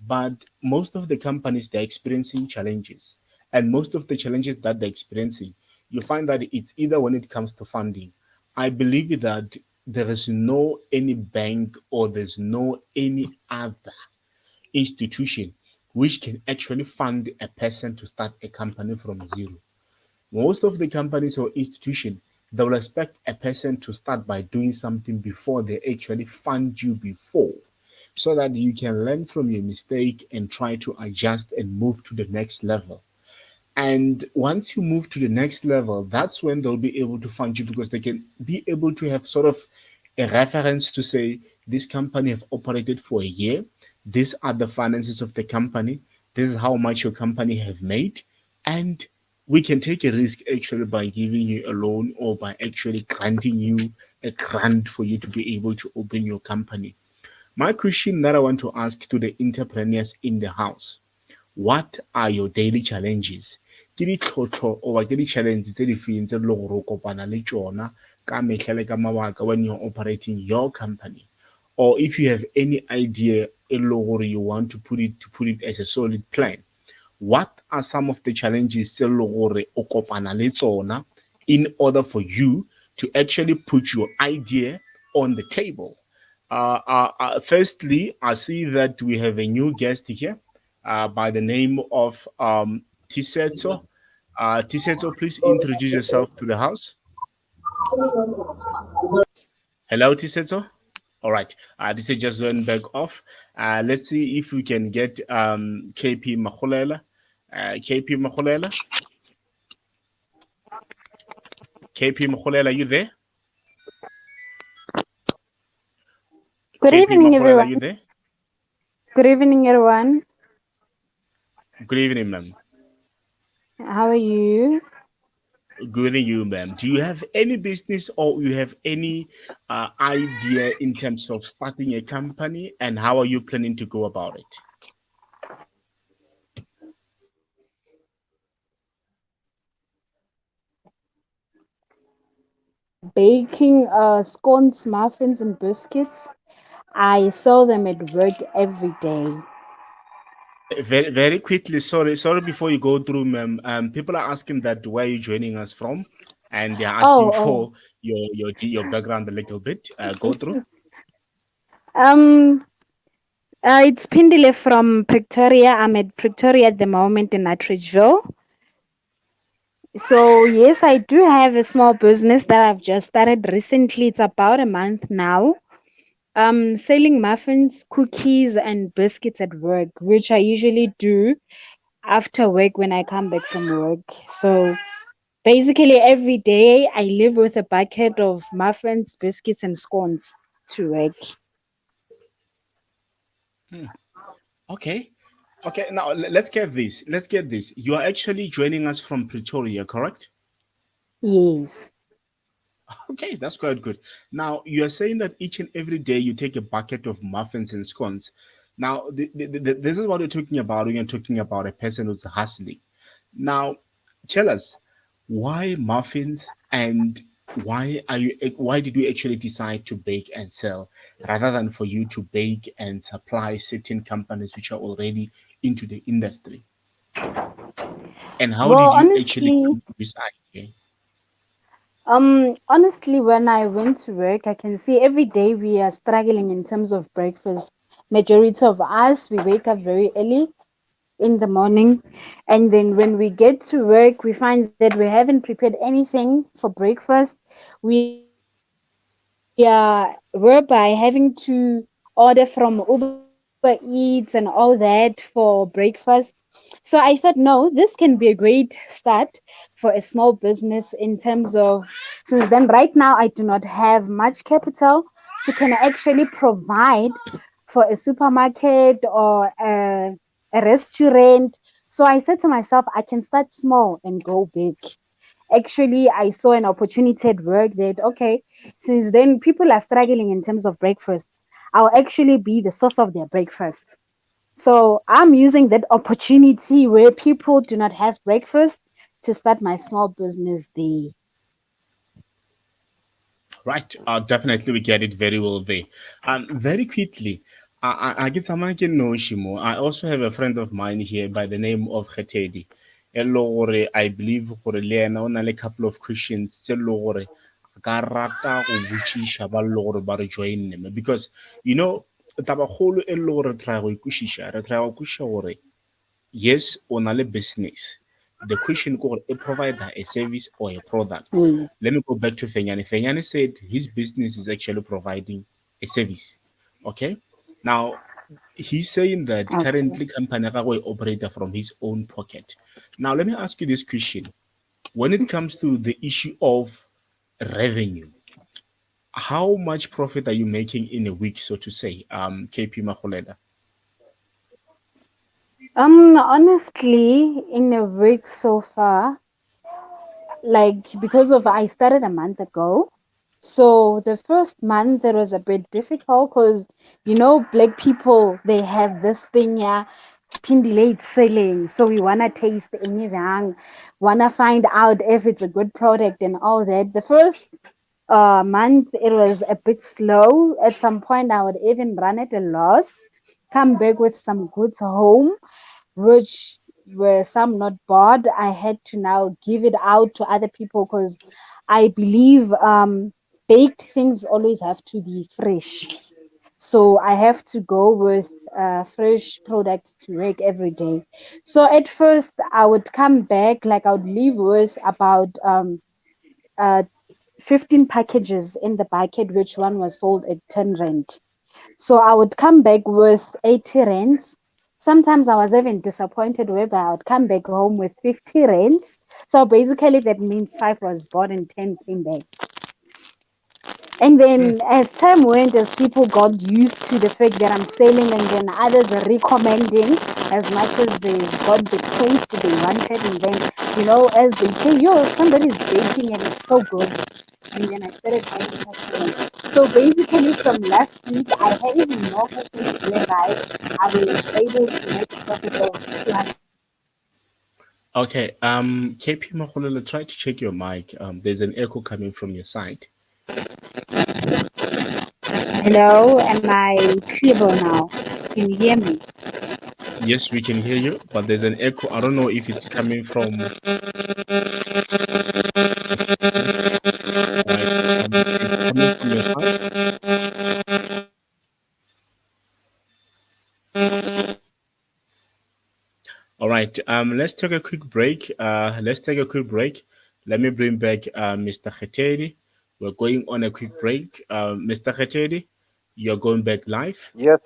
A: But most of the companies, they're experiencing challenges. And most of the challenges that they're experiencing, you find that it's either when it comes to funding. I believe that there is no any bank or there's no any other institution which can actually fund a person to start a company from zero. Most of the companies or institutions, they will expect a person to start by doing something before they actually fund you before, so that you can learn from your mistake and try to adjust and move to the next level. And once you move to the next level, that's when they'll be able to fund you because they can be able to have sort of a reference to say this company have operated for a year. These are the finances of the company. This is how much your company have made. And we can take a risk actually by giving you a loan or by actually granting you a grant for you to be able to open your company. My question that I want to ask to the entrepreneurs in the house, what are your daily challenges? Ke ditlhotlho or ke di-challenge tse di feng tse e leng gore o kopana le tsona ka mehla le ka mabaka when you're operating your company? Or if you have any idea e leng gore you want to put it as a solid plan, what are some of the challenges tse e leng gore o kopana le tsona in order for you to actually put your idea on the table? Firstly, I see that we have a new guest here by the name of Tisetso. Tisetso, please introduce yourself to the house. Hello, Tisetso. All right. This is just one back off. Let's see if we can get KP Mahulela. KP Mahulela. KP Mahulela, are you there?
J: Good
A: KP
J: evening,
A: Mahulela, are you
J: everyone.
A: there?
J: Good evening, everyone.
A: Good evening, ma'am.
J: How are you?
A: Good evening, you, ma'am. Do you have any business or you have any idea in terms of starting a company, and how are you planning to go about it?
J: Baking scones, muffins, and biscuits. I sell them at work every day.
A: Very, very quickly, sorry, before you go through, ma'am. People are asking that where are you joining us from, and they're asking
J: Oh,
A: for your background a little bit. Go through.
J: um, it's Pindile from Pretoria. I'm at Pretoria at the moment in Atteridgeville. So yes, I do have a small business that I've just started recently. It's about a month now. Selling muffins, cookies, and biscuits at work, which I usually do after work when I come back from work. So basically, every day I live with a bucket of muffins, biscuits, and scones to work.
A: Hmm. Okay. Okay. Now let's get this. Let's get this. You are actually joining us from Pretoria, correct?
J: Yes.
A: Okay, that's quite good. Now, you are saying that each and every day you take a bucket of muffins and scones. Now, this is what you're talking about when you're talking about a person who's hustling. Now, tell us why muffins, and why did you actually decide to bake and sell rather than for you to bake and supply certain companies which are already into the industry? And how
J: Well,
A: did you actually
J: honestly,
A: come to this idea?
J: honestly, when I went to work, I can see every day we are struggling in terms of breakfast. Majority of us, we wake up very early in the morning, and then when we get to work we find that we haven't prepared anything for breakfast. We are whereby having to order from Uber Eats and all that for breakfast. So I thought, no, this can be a great start for a small business in terms of, since then right now I do not have much capital to can actually provide for a supermarket or a restaurant. So I said to myself, I can start small and go big. Actually, I saw an opportunity at work that, okay, since then people are struggling in terms of breakfast, I'll actually be the source of their breakfast. So I'm using that opportunity where people do not have breakfast to start my small business there.
A: Right. Definitely, we get it very well there. Very quickly, I get someone can know Shimo. I also have a friend of mine here by the name of Khetedi. Hello, gore, I believe gore le ena o na le couple of questions tse lo gore a ka rata go botsisha ba lo gore ba re join them, because you know tabagolo e le gore re try go ikwešiša re try go kwešiša gore yes, on a business. The question called a provider, a service, or a product.
J: Yes.
A: Let me go back to Fenyani. Fenyani said his business is actually providing a service. Okay. Now he's saying that
J: Okay.
A: currently company will operate from his own pocket. Now let me ask you this question. When it comes to the issue of revenue, how much profit are you making in a week, so to say, KP Maholeda?
J: Honestly, in a week so far, like because of I started a month ago. So the first month it was a bit difficult because black people they have this thing, yeah, late selling. So we wanna taste anything, wanna find out if it's a good product and all that. The first month it was a bit slow. At some point I would even run at a loss, come back with some goods home which were some not bought. I had to now give it out to other people because I believe baked things always have to be fresh. So I have to go with fresh products to work every day. So at first I would come back, like I would leave with about 15 packages in the bucket, which one was sold at 10 rand. So I would come back with 80 rands. Sometimes I was even disappointed whereby I would come back home with 50 rands. So basically that means 5 was bought and 10 came back. And then as time went, as people got used to the fact that I'm selling, and then others are recommending as much as they got the taste they wanted, and then, as they say, yo, somebody's baking and it's so good. And then I started buying customers. So basically from last week, I had even more customers whereby I was able to make a profit of 200.
A: Okay, KP Makulele, try to check your mic. There's an echo coming from your side.
J: Hello, am I clear now? Can you hear me?
A: Yes, we can hear you, but there's an echo. I don't know if it's coming from. All right, it's coming from your side. All right, let's take a quick break. Let me bring back Mr. Khetedi. We're going on a quick break. Mr. Khetedi, you're going back live.
B: Yes.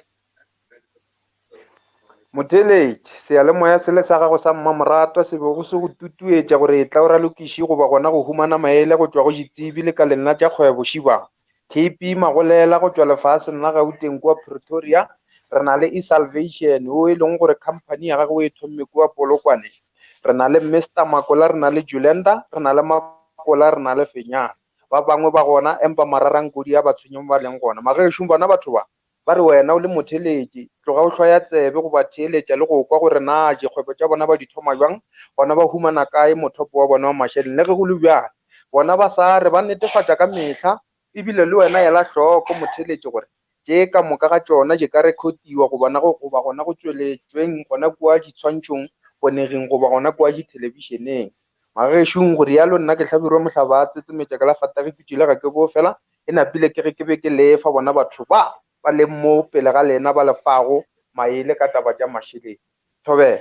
B: Motheletši seyalemoya sele sa gago sa mmamoratwa se bego se go tutuetša gore e tla o ralokiše goba gona go humana maele go tšwa go ditsebi lekaleng la tša kgwebo šiba KP Magolela go tšwa lefaseng la Gauteng kua Pretoria. Re na le eSalvation o e leng gore company ya gagwe e thomme kua Polokwane. Re na le Mr. Makola, re na le Julenda, re na le Makola, re na le Fenyana. Ba bangwe ba gona empa mararankodi a ba tshwenyong ba leng gona magešong bona batho ba re wena o le motheletši tloga o hlwaya tsebe go ba theeletša le go kwa gore na dikgwebo tša bona ba di thoma jwang, bona ba humana kae mothopo wa bona wa mašheleng. Le ge go le bjale bona ba sa re ba netefatša ka mehla, ebile le wena ela hloko motheletši gore tše ka moka ga tšona je ka rekhodiwa goba gona go tšweletšweng gona kua ditshwantšhong ponegeng goba gona kua dithelebešeneng. Magešong go rialo nna ke hlabirwa mohlaba a tsetsemetša ka la fatagi ke tšwile ga ke boo fela e napile ke ge ke be ke lefa bona batho ba leng mo pele ga lena ba lefago maele ka taba tša mašheleng. Thobela.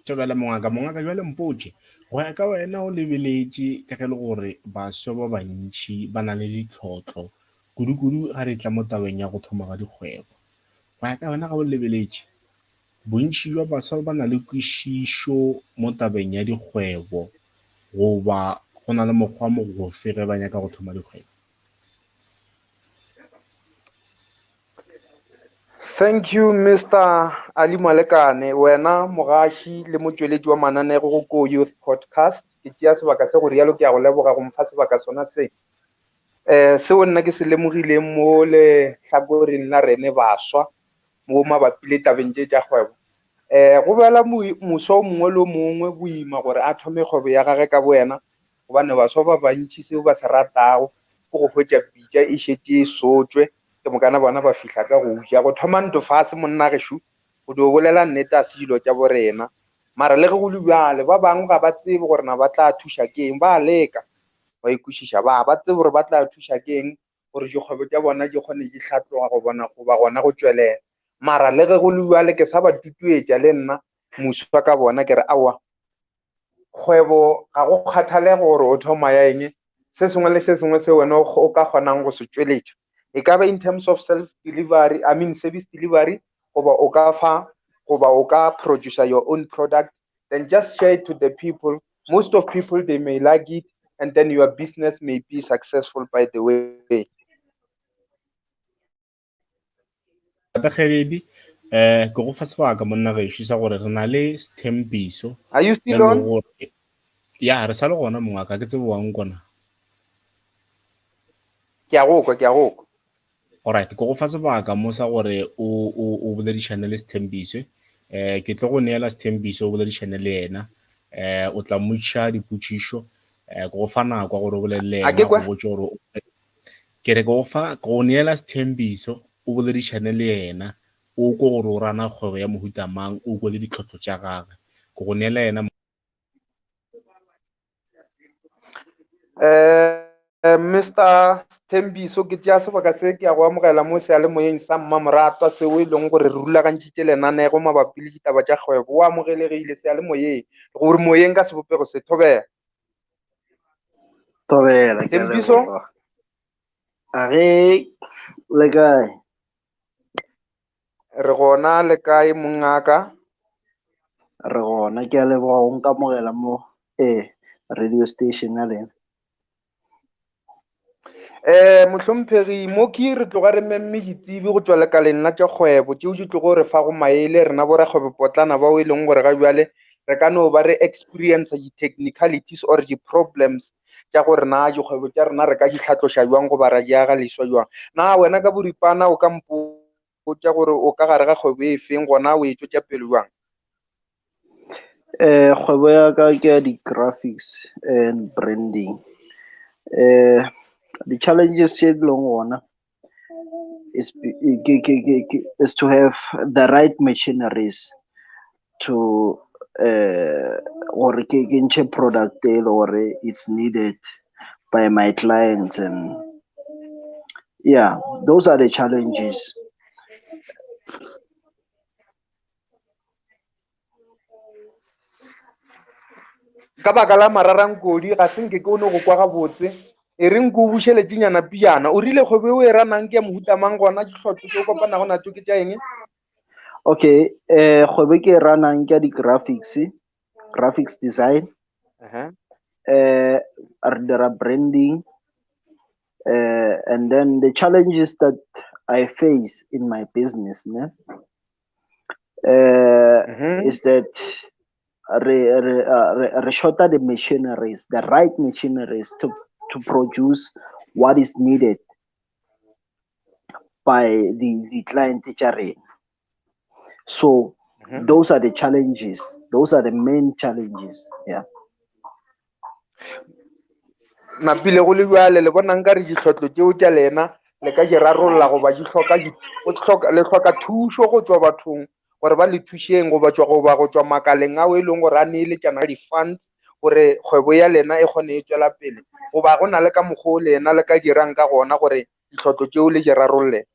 A: Tobela mongaka jwale mpotše go ya ka wena o lebeletše ka ge le gore bašwa ba bantši ba na le ditlhotlho kudu-kudu ga re tla mo tabeng ya go thoma ga dikgwebo. Go ya ka wena ga o lebeletše bontši jwa bašwa ba na le kwešišo mo tabeng ya dikgwebo goba go na le mokgwa mo gofe ge ba nyaka go thoma dikgwebo?
B: Thank you Mr. Ali Malekane, wena mogaši le motšweletši wa mananeo go Go Youth Podcast. Ke tšea sebaka se go rialo ke ya go leboga go mpha sebaka sona se. Seo nna ke se lemogileng mo lehlakoreng la rene bašwa mo mabapi le tabeng tše tša kgwebo. Go bela moso o mongwe le o mongwe boima gore a thome kgwebo ya gage ka boena, gobane bašwa ba bantši seo ba se ratago ke go hwetša pitša e šetše e sotswe ke mokana bona ba fihla ka go ja go thoma ntho fase monna gešo go di o bolela nnete a se dilo tša borena. Mara le ge go le bjale ba bangwe ga ba tsebe gore na ba tla thuša ke eng, ba leka ba ikwešiša ba tsebe gore ba tla thuša ke eng gore dikgwebo tša bona di kgone di hlatloga go bona goba gona go tšwelela. Mara le ge go le bjale ke sa ba tutuetša le nna moswa ka bona ke re aowa kgwebo ga go kgathalege gore o thoma ya eng, se sengwe le se sengwe se wena o ka kgonang go se tšweletša e ka ba in terms of service delivery goba o ka fa goba o ka produce your own product, then just share it to the people. Most of people they may like it and then your business may be successful by the way.
A: Kgetedi ke go fa sebaka monna gešo sa gore re na le sethempiso
B: Are you still on?
A: ya re sa le gona mongaka ke tsebe wang kona.
B: Ke a go kwa.
A: Alright, ke go fa sebaka mo sa gore o boledišane le sethempiso. Ke tlo go neela sethempiso o boledišane le ena. O tla mmotšiša dipotšišo ke go fa nako gore o bolelele ena go botse gore ke re go neela sethempiso o boledišane le ena o ko gore o rana kgwebo ya mohuta mang, o ko le ditlhotlho tša gagwe ke go neela ena.
B: Mr. Thembiso ke tšea sebaka se ke ya go amogela mo seyalemoyeng sa mmamoratwa seo e leng gore re rulagantšhitše lenanego mabapi le ditaba tša kgwebo. O amogelegile seyalemoyeng gore moyeng ka sebopego se. Thobela.
K: Tobela ke a
B: Tempiso
K: leboga. A ge le kae?
B: re gona le kae mongaka?
K: Re gona, ke a leboga go nkamogela mo radio station ya lena.
B: Mohlomphegi mo ke re tloga re memme ditsebi go tswa lekaleng la tša kgwebo tšeo di tlogo re fa go maele rena borakgwebo potlana bao e leng gore ga bjale re ka no ba re experience di-technicalities or di-problems tša gore na dikgwebo tša rena re ka di tlhatloša jwang goba ra di aga leswa jwang. Na wena ka boripana o ka mpotša gore o ka gare ga kgwebo e feng gona o e tšwetša pele jwang?
K: Kgwebo ya ka ke ya di-graphics and branding. The challenges tše di leng gona is to have the right machineries to gore ke ntšhe product e le gore it's needed by my clients, and yeah, those are the challenges.
B: Ka baka la mararankodi ga se nke ke o ne go kwa gabotse e reng ke o bušeletšenyana piana o rile kgwebo o e ranang ke ya mohutamang gona ditlhotlo tse o kopanago natso ke tša eng?
K: Okay, kgwebo ke e ranang ke ya graphics design. Re dira branding, and then the challenges that I face in my business is that re shorter the machineries, the right machineries to produce what is needed by the client tša rena. So those are the challenges. Those are the main challenges. Yeah.
B: Napile go le bjale le bonang ka re ditlhotlo tšeo tša lena le ka di rarolola goba le tlhoka thušo go tswa bathong gore ba le thušeng go tswa makaleng ao e leng gore a neeletšana di-funds gore kgwebo ya lena e kgone e tswela pele goba go na le ka mokgwa o lena le ka dirang ka gona gore ditlhotlo tšeo le di rarolle?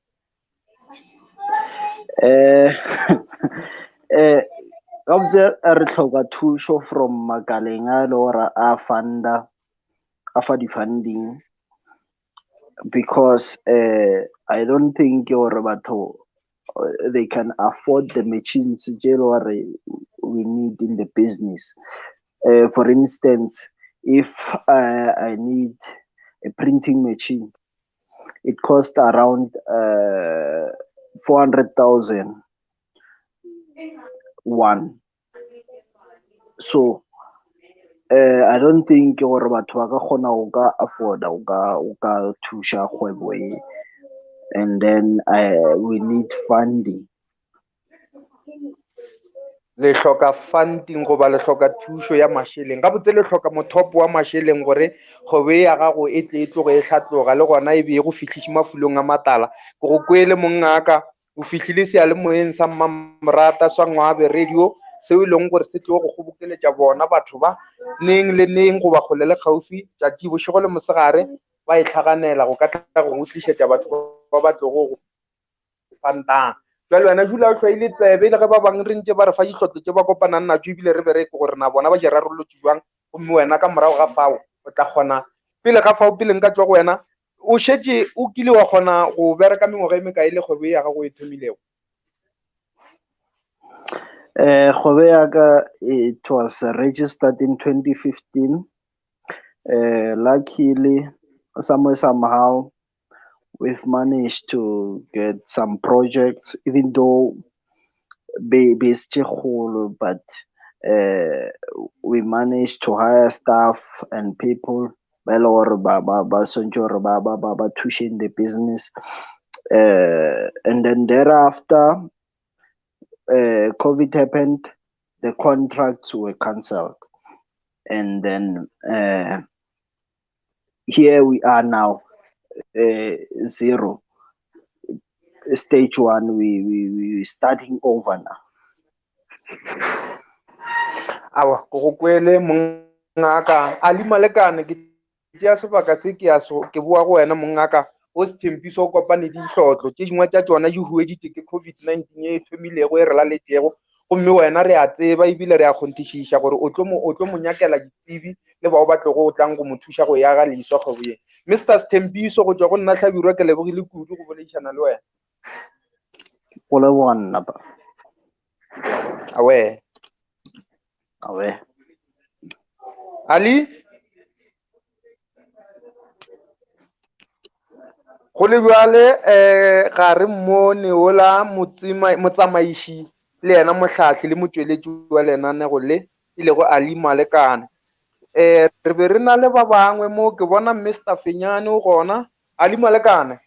K: Gabotse re tlhoka thušo from makaleng a le gore a fa di-funding, because I don't think gore batho they can afford the machines tše le gore we need in the business. For instance, if I need a printing machine, it costs around 400,000 one. So I don't think gore batho ba ka kgona go ka afforda go ka thuša kgwebo e, and then we need funding.
B: Le hloka funding goba le hloka thušo ya mašeleng gabotse le hloka mothopo wa mašeleng gore kgwebo e ya gago e tle e tlogo e hlatloga le gona e be e go fitlhiše mafulong a matala. Ke go kwele mongaka o fihlile seyalemoyeng sa mmamoratwa sa Ngwaabe radio seo e leng gore se tlo go kgobokeletša bona batho ba neng le neng goba kgole le kgaufi tšatši bošego le mosegare ba e tlhaganela go ka tla go tlišetša batho ba ba tlogo go fantang. Jwale wena dula o tlwaile tsebe le ge ba bangwe re ntse ba re fa ditlhotlo tse ba kopanang natso ebile re bereke gore na bona ba di rarolotse jwang gomme wena ka morago ga fao o tla kgona pele ga fao pele nka tswa go wena o šetse o kile wa kgona go bereka mengwaga e mekae le kgwebo ya gago e thomilego?
K: Kgwebo ya ka it was registered in 2015. Luckily, somehow we've managed to get some projects, even though but we managed to hire staff and people in the business, and then thereafter COVID happened, the contracts were cancelled, and then here we are now, zero. Stage one, we starting over now.
B: Awa go go kwele mongaka a le malekane ke tšea sebaka se ke boa go wena mongaka o se Thempiso o kopane ditlhotlo tše dingwe tša tsona di hueditše ke COVID-19 e thomilego e re laletšego gomme wena re a tseba ebile re a kgonthišiša gore o tlo mo nyakela ditsebi le bao ba tlogo o tlang go mo thuša go yaga leiswa kgwebo ye. Mr Sthembiso go tswa go nna Hlabirwa, ke lebogile kudu go boledišana le wena.
K: Go leboga nna ba.
B: Awe Ali go le bjale ga re mmone ola motsamaiši le yena mohlahli le motšweletši wa lenanego le ile go Ali Malekane. Re be re na le ba bangwe mo ke bona Mr Fenyane o gona. Ali Malekane.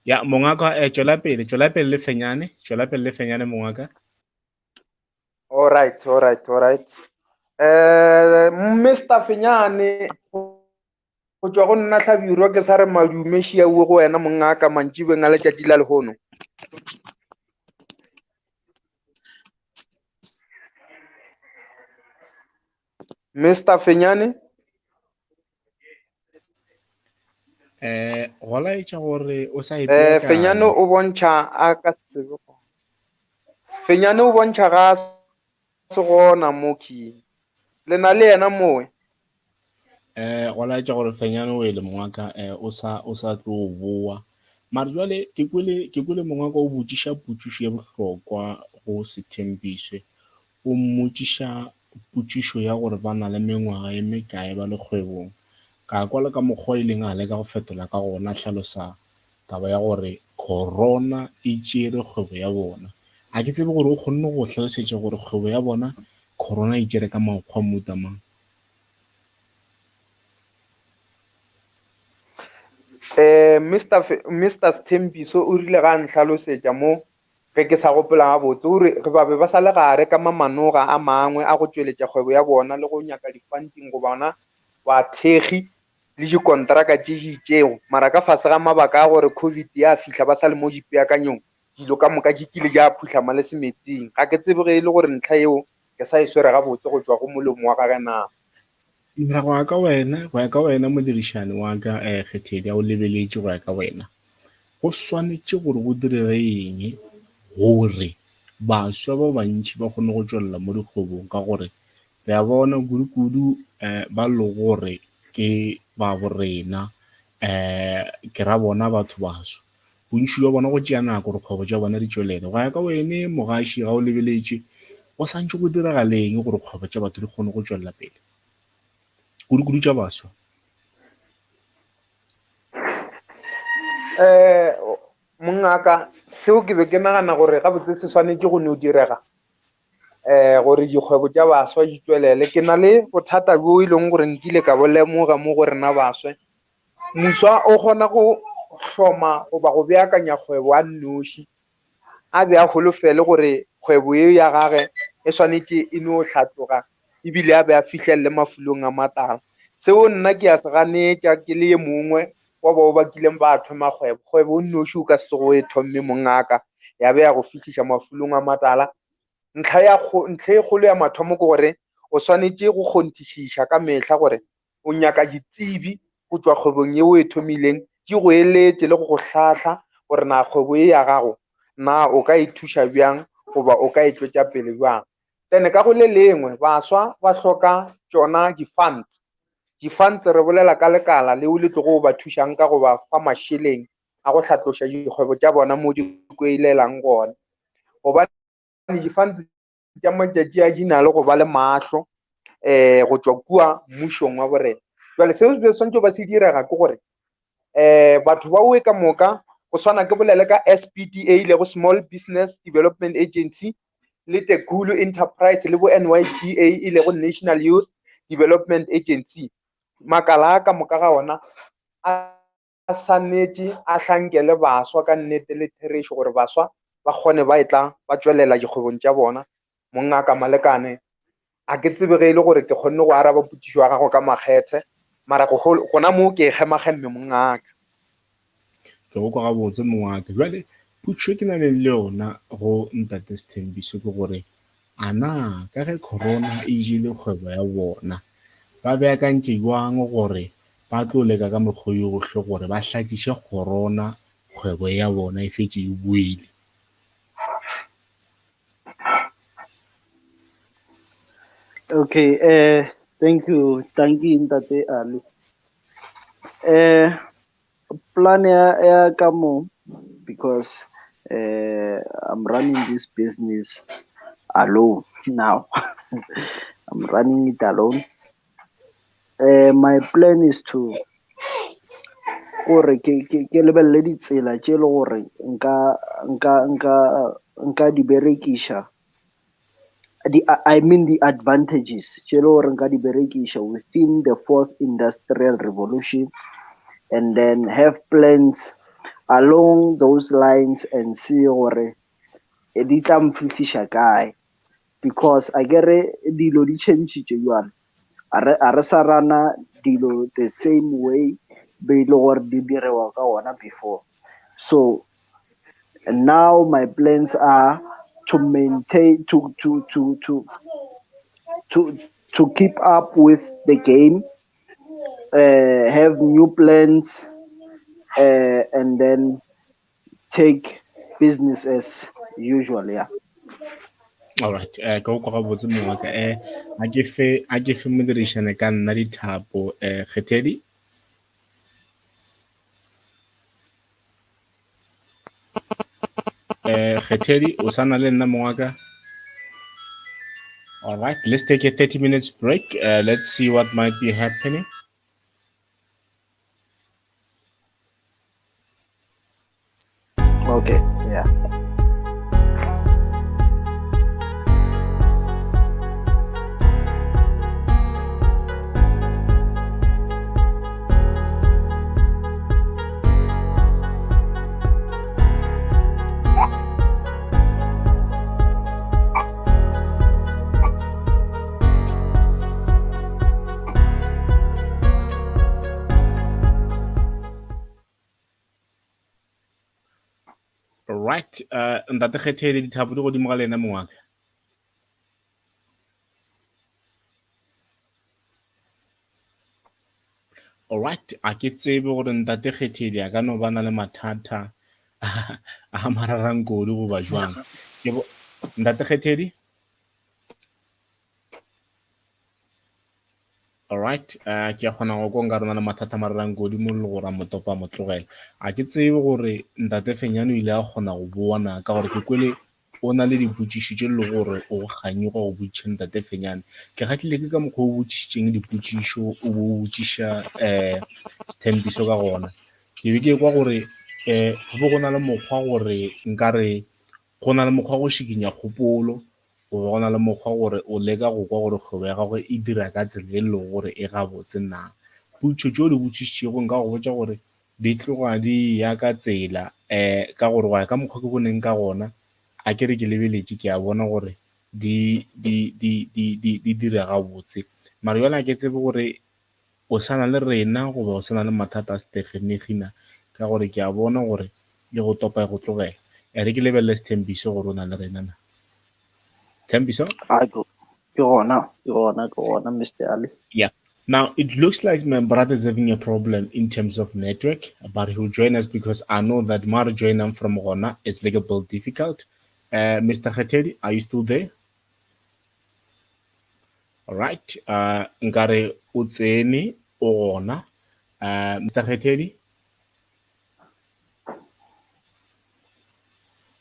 A: Ya mongaka tšwela pele le Fenyane mongaka.
B: All right. Mr Fenyane go tswa go nna Hlabirwa, ke sa re madume šiauwe go wena mongaka mantšibeng a letšatši la lehono. Mr Fenyane.
A: Go laetša gore o sa ipeakanya.
B: Fenyane o bontšha a ka tsebe. Fenyane o bontšha ga se gona mo ke le na le yena mowe.
A: Go laetša gore Fenyane o ele mongaka o sa tlo o boa. Mare jwale ke kwele mongaka o botšiša potšišo ya bohlokwa go Sethembišwe. O mmotšiša potšišo ya gore ba na le mengwaga e mekae ba le kgwebong. Ka kwa le ka mokgwa ileng a leka go fetola ka gona hlalosa taba ya gore corona e tšere kgwebo ya bona. A ke tsebe gore o kgonne go hlalosetša gore kgwebo ya bona corona e tšere ka makgwa motamang.
B: Mr Sthembiso o rile ga nhlalosetša mo ge ke sa gopola gabotse ore re ba be ba sa le gare ka mamanoga a mangwe a go tšweletša kgwebo ya bona le go nyaka di-funding go bona bathekgi le dikontraka tše di itšego, mara ka fase ga mabaka a gore COVID ya fihla ba sa le mo dipeakanyong, dilo ka moka di kile di a phutlhama le semetsing. Ga ke tsebe ge e le gore ntlha eo ke sa e swere gabotse go tswa go molomo wa gage na.
A: Go ya ka wena modirišani wa ka Kgethedi a o lebeletše go ya ka wena, go swanetše gore go direge eng gore bašwa ba bantši ba kgone go tšwelela mo dikgwebong, ka gore re a bona kudu ba le gore ke ba borena ke ra bona batho bašwa bontši ba bona go tšea nako gore kgwebo tša bona di tšwelele. Go ya ka wene mogaši ga o lebeletše go santše go diragaleng gore kgwebo tša batho di kgone go tšwelela pele kudu tša bašwa.
B: Mongaka seo ke be ke nagana gore gabotse se swanetše go no direga gore dikgwebo tša baswa di tšwelele. Ke na le bothata bo e leng gore nkile ka bo lemoga mo go rena baswa. Moswa o kgona go hloma goba go beakanya kgwebo a nnoši, a be a holofele gore kgwebo eo ya gage e swanetše e no hlatloga ebile a be a fihlelle mafulong a matala. Seo nna ke a se ganetša ke le ye mongwe wa bao ba kileng ba thoma kgwebo o nnoši o ka se go e thomme mongaka ya be ya go fihliša mafulong a matala. Ntlha e kgolo ya mathomo ke gore o swanetše go kgonthišiša ka mehla gore o nyaka ditsebi go tšwa kgwebong yeo e thomileng, di go eletše le go go hlahla gore na kgwebo e ya gago na o ka e thuša bjang goba o ka e tšwetša pele bjang. Tene ka go le lengwe baswa ba hloka tšona di-funds re bolela ka lekala leo le tlogo ba thušang ka go ba fa mašeleng a go hlatloša dikgwebo tša bona mo di kweilelang gona, gobane di-funds tša matšatši a di na le go ba le mahlo go tšwa kua mmušong wa borena. Jwale seo se swantse ba se direga ke gore batho ba oe ka moka go swana ke bolele ka SPDA le go Small Business Development Agency le Tekulu Enterprise le bo NYDA e le go National Youth Development Agency. Makala a ka moka ga ona a sanetše a hlankele baswa ka nnete le therešo gore baswa ba kgone ba etla ba tšwelela dikgwebong tša bona. Mongaka Malekane, a ke tsebe ge e le gore ke kgonne go araba potšišo ya gago ka makgethe, mara gona moo ke e gemagemme mongaka.
A: Ke go kwa gabotse mongaka. Jwale potšo ke na le yona go ntate Sethembiso ke gore a na ka ge corona e jele kgwebo ya bona ba beakantše jwang gore ba tlo leka ka mekgwa yohle gore ba hlakiše corona kgwebo ya bona e fetše e boile.
K: Okay, thank you, Ntate Ali. Plan ya ka mo, because I'm running this business alone now. I'm running it alone. My plan is to gore ke lebelele ditsela tse e le gore nka di berekisha, I mean the advantages tse e le gore nka di berekisha within the fourth industrial revolution, and then have plans along those lines and see gore di tla mfifisha kae, because I kere dilo di changile jwale. A re sa rana dilo the same way be e le gore di diriwa ka ona before. So now my plans are to maintain to to keep up with the game, have new plans, and then take business as usual. Yeah.
A: All right. Ka go kwa botse mongwe ka a ke fe modirišane ka nna dithapo Kgethedi. Kgethedi o sana le nna mongwe ka. All right, let's take a 30 minutes break. Let's see what might be happening.
K: Okay. Yeah.
A: All right, ntate Kgethedi dithapo di godimo ga lena mongwe ka. All right, a ke tsebe gore ntate Kgethedi a ka no bana le mathata a mararankodi goba jwang. Ntate Kgethedi. All right, ke a kgona go konka rona le mathata mararankodi mo le gore a motopa a mo tlogela. A ke tsebe gore ntate Fenyane o ile a kgona go bona ka gore ke kwele o na le dipotsišo tse le gore o ganye go botshe ntate Fenyane. Ke gatlile ke ka mokgwa o botsišitseng dipotsišo o bo o botsiša Sthembiso ka gona. Ke be ke kwa gore go be go na le mokgwa gore nkare go na le mokgwa go šikinya kgopolo, go be go na le mokgwa gore o leka go kwa gore kgwebo ya gagwe e dira ka tsela e leng gore e gabotse na. Potso tšeo di botsišitšego nka go botsa gore di tloga di ya ka tsela ka gore go ya ka mokgwa ke boneng ka gona a kere ke lebeletše ke a bona gore di dira gabotse. Mara yona ke tsebe gore o sana le rena goba o sana le mathata a Stephenegina ka gore ke a bona gore le go topa e go tlogela. Re ke lebelele Sthembiso gore o na le rena na. Sthembiso?
K: Ke gona, Mr. Ali.
A: Yeah. Now, it looks like my brother is having a problem in terms of network, but he'll join us because I know that Mara join him from Rona. It's like a bit difficult. Mr. Khetedi, are you still there? All right. Nkare utseni Rona. Mr. Khetedi?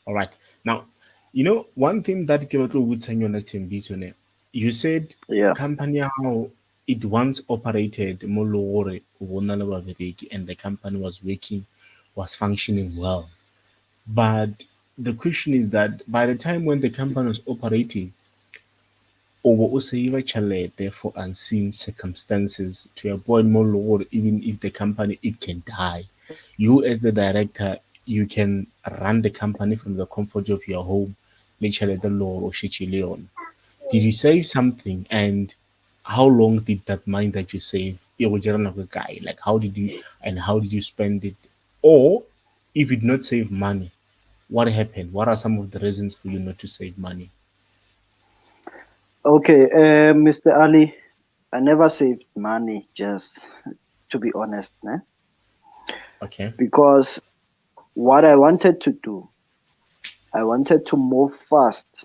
A: All right. Now, you know, one thing that you said company how it once operated Molore and the company was functioning well. But the question is that by the time when the company was operating, over Usaiva Chalete for unseen circumstances to avoid more lower, even if the company it can die. You as the director, you can run the company from the comfort of your home, literally the law or Leon. Did you save something and how long did that money that you saved it was just another guy? Like how did you spend it? Or if you did not save money, what happened? What are some of the reasons for you not to save money?
K: Okay, Mr. Ali, I never saved money, just to be honest, né?
A: Okay.
K: Because what I wanted to do, I wanted to move fast,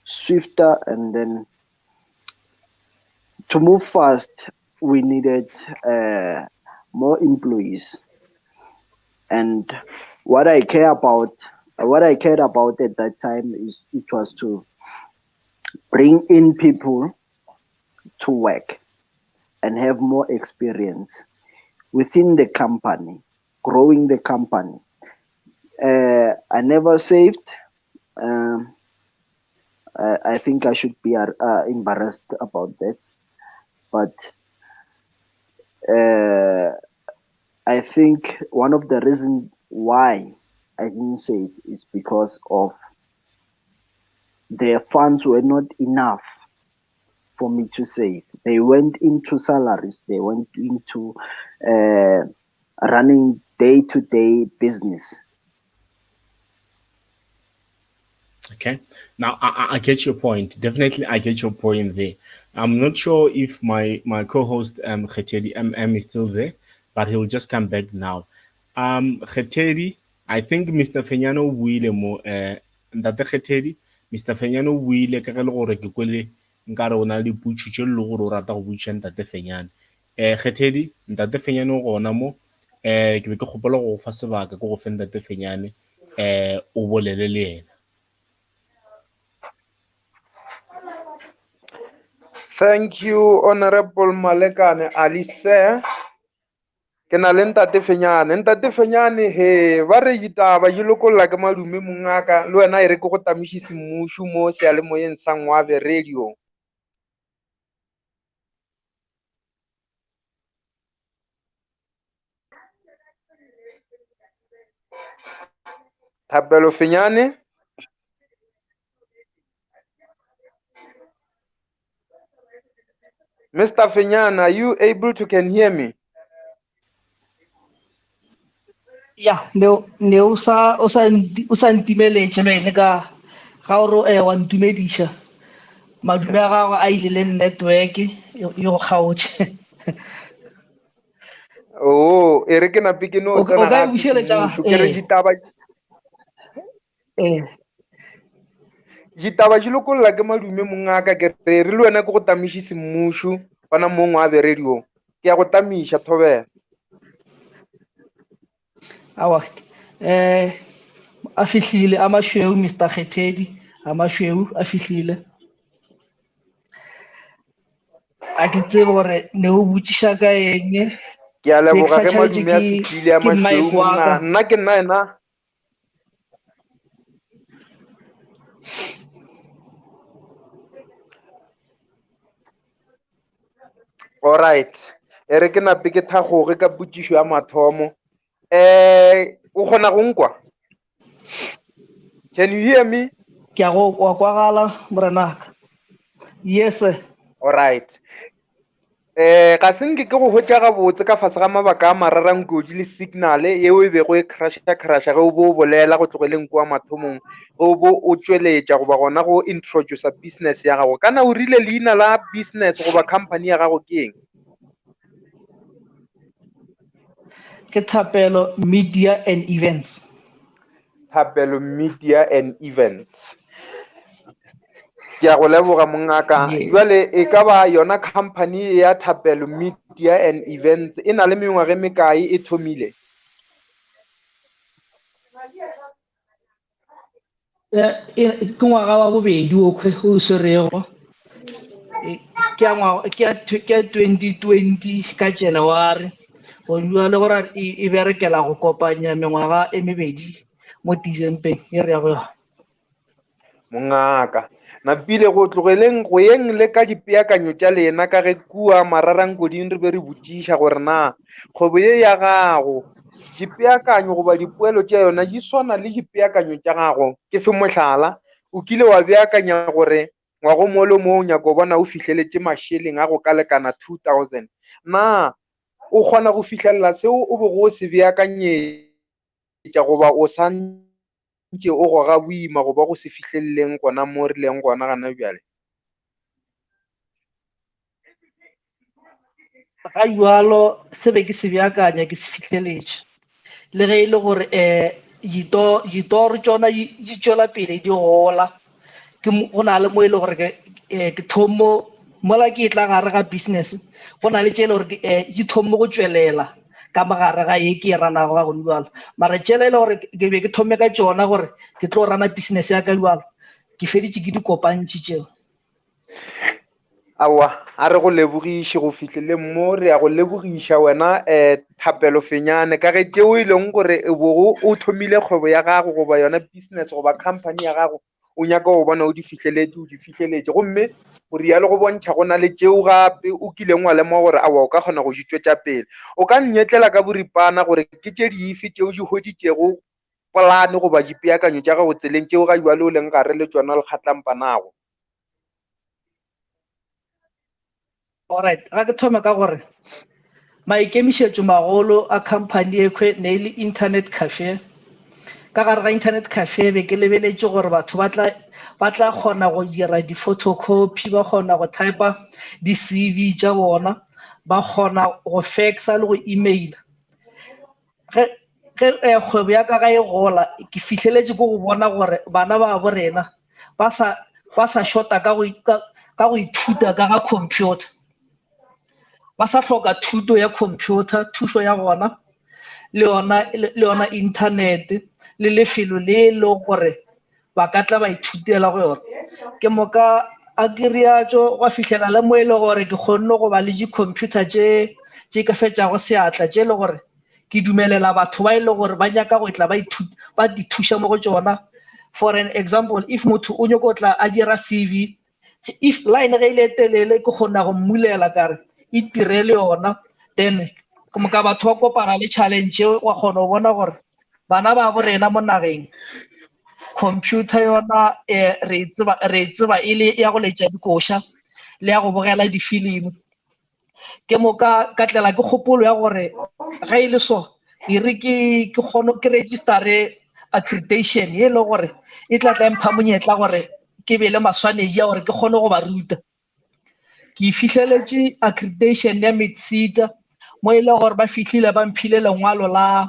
K: swifter, and then to move fast, we needed more employees. And what I cared about at that time is it was to bring in people to work and have more experience within the company, growing the company. I never saved. Um, I think I should be embarrassed about that, but I think one of the reasons why I didn't save is because of the funds were not enough for me to save. They went into salaries. They went into running day-to-day business.
A: Okay. Now I get your point. Definitely, I get your point there. I'm not sure if my co-host Khetedi MM is still there, but he will just come back now. Khetedi, I think Mr. Fenyano wile mo ntate Khetedi, Mr. Fenyano wile ka ge le gore ke kwele nkare o na le putšu tše le gore o rata go butša ntate Fenyane. Khetedi, ntate Fenyane o gona mo ke be ke kgopela go fa sebaka ke go fe ntate Fenyane o bolele le yena.
B: Thank you, Honorable Malekane Alise. Ke na le ntate Fenyane. Ntate Fenyane he ba re ditaba di lokolla ke madume mongaka le wena e re ke go tamišise mmušo mo sealemoyeng sa Ngwaabe radio. Thapelo Fenyane. Mr. Fenyane, are you able to can hear me?
C: Yeah, ne o sa ntimeletše mene ka ga ore wa ntumediša madume a gagwe a ile le network e go kgaotše.
B: Oh, e re ke nape ke no
C: O
B: tsena
C: ka e
B: gape
C: bušeletša
B: semmušo ke re ditaba di lokolla ke madume mongaka ke re le wena ke go tamišise mmušo bana mo Ngwaabe radio. Ke ya go tamiša thobela.
C: awa a fihlile a mašweu Mr. Khetedi a mašweu a fihlile a ke tsebe gore ne o botšiša ka eng
B: Ke a
C: be ke
B: leboga
C: sa
B: ge
C: tšhaletše
B: madume a fihlile a
C: ke
B: mašweu
C: mike wa ka.
B: monna nna ke nna ena. Alright, e re ke nape ke thagoge ka potšišo ya mathomo. O kgona go nkwa? Can you hear me?
C: Ke a go wa kwagala morenaka. Yes sir.
B: Alright. Ga se nke ke go hwetša gabotse ka fase ga mabaka a mararankodि le signal yeo e bego e crasha ge o bo o bolela go tlogeleng kwa mathomong ge o bo o tšweletša goba gona go introduce business ya gago. Kana o rile leina la business goba company ya gago ke eng?
C: Ke Thapelo Media and Events.
B: Thapelo Media and Events. Ke a go leboga mongaka.
C: Yes.
B: Jwale e ka ba yona company ya Thapelo Media and Events e na le mengwaga e mekae e thomile?
C: Ke ngwaga wa bobedi o swerego ke ya 2020 ka January go bua le gore e berekela go kopanya mengwaga e mebedi mo December e re ya go
B: Mongaka na pile go tlogeleng go yeng le ka dipeakanyo tša lena ka ge kua mararankodi re be re botšiša gore na kgwebo ye ya gago dipeakanyo goba dipoelo tša yona di swana le dipeakanyo tša gago. Ke fe mohlala o kile wa beakanya gore ngwago mo le mo o nyaka bona o fihleletse mašeleng a go ka lekana 2000 na o kgona go fihlella seo o bego o se beakanyetša goba o sa ntše o goga boima goba go se fihlelleng gona mo rileng gona gana bjale?
C: ga jalo se be ke se beakanya ke se fitlheletše le ge e le gore ditoro tšona di tšwela pele di gola go na le mo e le gore ke thomo mola ke tla gare ga business go na le tšele gore di thome go tswelela ka magare ga ye ke e ranago ga gone jalo mara tšele e le gore ke be ke thome ka tsona gore ke tlo rana business ya ka jalo ke feditše ke di kopantše tšeo.
B: Awa a re go lebogiše go fihleleng mo re ya go lebogiša wena Thapelo Fenyane ka ge tšeo e leng gore bogo o thomile kgwebo ya gago goba yona business goba company ya gago o nyaka go bona o di fihleletse gomme go rialo go bontšha go na le tšeo gape o kileng wa lemoga gore awa o ka kgona go di tšwetša pele o ka nnyetlela ka boripana gore ke tše dife tšeo di hweditšego polane goba dipeakanyo tša gago tseleng tšeo ga jwale o leng gare le tsona le kgatlampanago.
C: Alright, ga ke thoma ka gore maikemišetšo magolo a company ekwe ne le internet cafe ka gare ga internet cafe be ke lebeletše gore batho ba tla kgona go dira di-photocopy ba kgona go typa di-CV tša bona ba kgona go faxa le go email ge kgwebo ya ka ga e gola ke fitlheletše ke go bona gore bana ba borena ba sa shota ka go ithuta ka ga computer ba sa hloka thuto ya computer thuso ya gona le yona internet le lefelo le le gore ba ka tla ba ithutela go yona ke moka a kiriatšo go fihlela le mo e le gore ke kgonne go ba le di-computer tše ka fetšago seatla tše le gore ke dumelela batho ba e le gore ba nyaka go tla ba di thuša mo go tšona. For an example, if motho o nyaka go tla a dira CV, if line ge ile telele ke kgona go mmulela kare itirele yona then ka batho ba kopana le challenge wa kgona go bona gore bana ba borena mo nageng computer yona re tseba e le ya go letša dikoša le ya go bogela difilimi ke moka ka tlela ke kgopolo ya gore ga e le so e re ke kgone ke registere accreditation ye le gore e tla empha monyetla gore ke be le maswanedi ya gore ke kgone go ba ruta ke fitlheletše accreditation ya Metsita mo e le gore ba fihlile ba mphile lengwalo la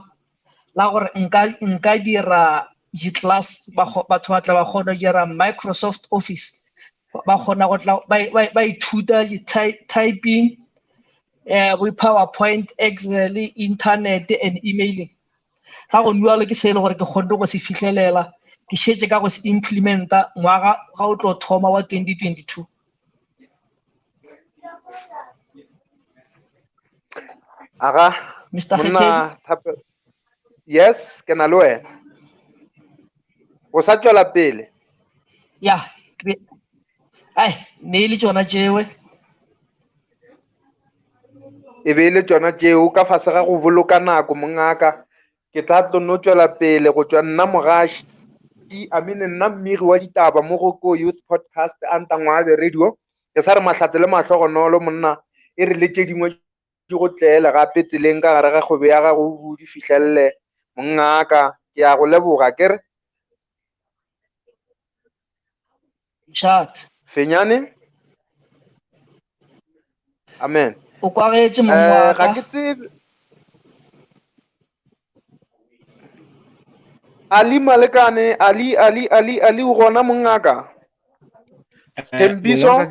C: gore nka dira di-class batho ba tla ba kgona go dira Microsoft Office ba kgona go tla ba ithuta typing with PowerPoint, Excel, internet and emailing ga go nnualo ke se e le gore ke kgonne go se fitlhelela ke šetše ka go se implementa ngwaga ga o tlo thoma wa 2022.
B: Aga
C: Mr.
B: monna Thapelo, yes ke na le wena o sa tšwela pele
C: ya ai ne le tšona tšewe
B: e be e le tšona tšeo ka fase ga go boloka nako mongaka ke tla tlo no tšwela pele go tšwa nna mogaši nna mmegi wa ditaba mo go youth podcast a nta Ngwaabe radio ke sa re mahlatse le mahlogonolo monna e re le tše dingwe di go tleele gape tseleng ka gare ga kgwebo ya gago o di fihlelele mongaka ke a go leboga ke re
C: chat
B: Fenyane amen
C: o kwagetše
B: ga
C: mongwaka
B: ke tsebe Ali Malekane Ali o gona mongaka Sthembiso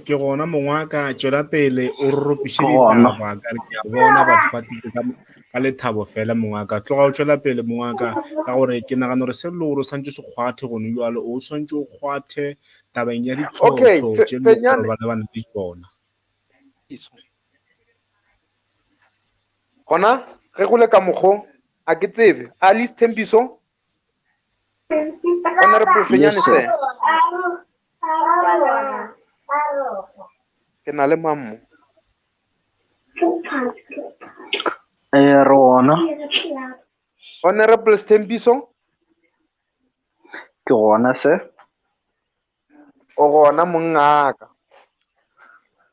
A: ke gona mongwaka tšwela pele o roropiše
K: Gona.
A: ditaba ka re ke a bona batho ba tlile ka lethabo fela mongwaka tloga o tšwela pele mongwaka ka gore ke nagana gore se le gore o swantse se kgwathe gone jalo o swantse o kgwathe tabeng ya
B: okay
A: ditlhotlo tše le gore ba lebane le tsona
B: gona ge go le ka mokgo a ke tsebe Ali Sthembiso honorable Fenyane se ke na le mammo
K: re gona
B: honorable Sthembiso
K: ke gona se
B: o gona mongaka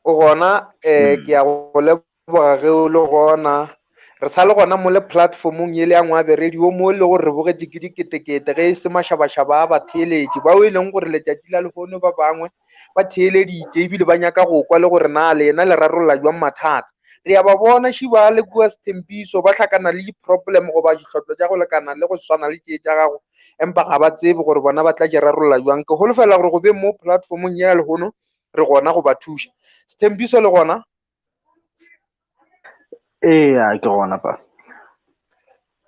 B: o gona ke a go leboga ge o le gona re sa le gona mo le platformong ye le ya Ngwaabe radio mo le gore re bogetše ke diketekete ge e se mašabašaba a batheeletši bao e leng gore letšatši la lehono ba bangwe ba theeleditše ebile ba nyaka go kwa le gore na le ena le rarolola jwang mathata re a ba bona šiba le kua Sthembiso ba hlakana le di-problem goba dihlotlo tša go lekana le go swana le tšee tša gago empa ga ba tsebe gore bona ba tla di rarolola jwang ke holofela gore go be mo platformong ya lehono re gona go ba thuša. Sthembiso le gona
K: Ee, ke gona pa.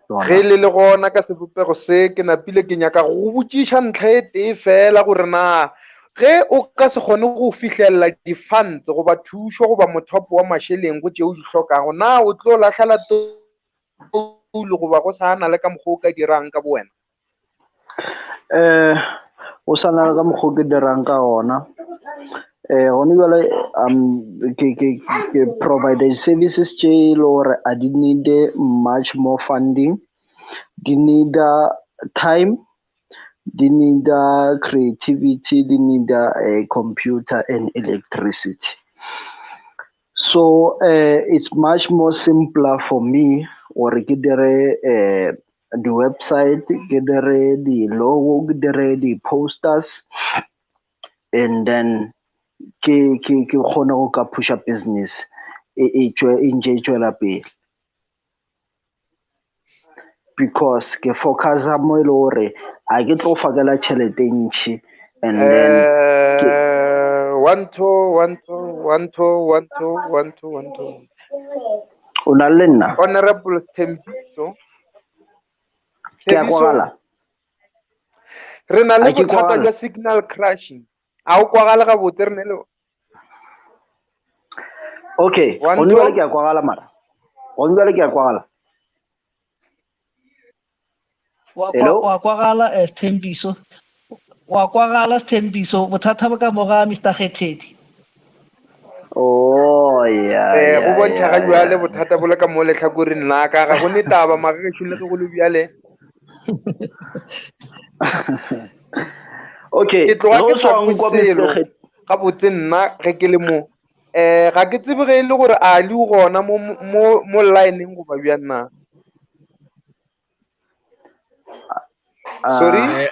B: ge le gona ka sebopego se ke napile ke nyaka go botšiša ntlha e tee fela gore na ge o ka se kgone go fitlhelela di-funds goba thušo goba mothopo wa mašeleng go tšeo di hlokago, na o tlo latlhela toulo goba go sa na le ka mokgwa o ka dirang ka bo wena?
K: O sa na le ka mokgwa o ke dirang ka ona. Gone jwale ke provide services tše e le gore a di need much more funding, di need time, di need creativity, di need computer and electricity. So it's much more simpler for me or ke dire the website, ke dire the logo, ke dire the posters, and then ke kgone go ka push up business e ntse e tswela pele, because ke focusa mo e le gore a ke tlo fakela tšhelete ntšhi and then
B: one two.
K: o na le nna
B: Honorable Thembiso,
K: ke a kwagala
B: re na le
K: Ha ke
B: bothata
K: kwagala.
B: jwa signal crushing. A o kwagale ga botse re ne le
K: okay
B: One,
K: gone
B: two.
K: jwale ke a kwagala mara gone jwale ke a kwagala. Hello?
C: wa kwagala Sthembiso, wa kwagala Sthembiso, bothata bo ka moga Mr. Kgethedi.
K: Oh yeah,
B: go bontšha ga
K: yeah,
B: jale
K: yeah.
B: bothata bo le ka mo letlhakoreng la ka ga go ne taba mara ge šole ge go le bjale
K: Okay,
B: ke tloga ke sa kwe
K: nkwa
B: selo ga botse nna ge ke le mo ga ke tsebe ge e le gore a le gona mo lineng goba bjang na. Sorry?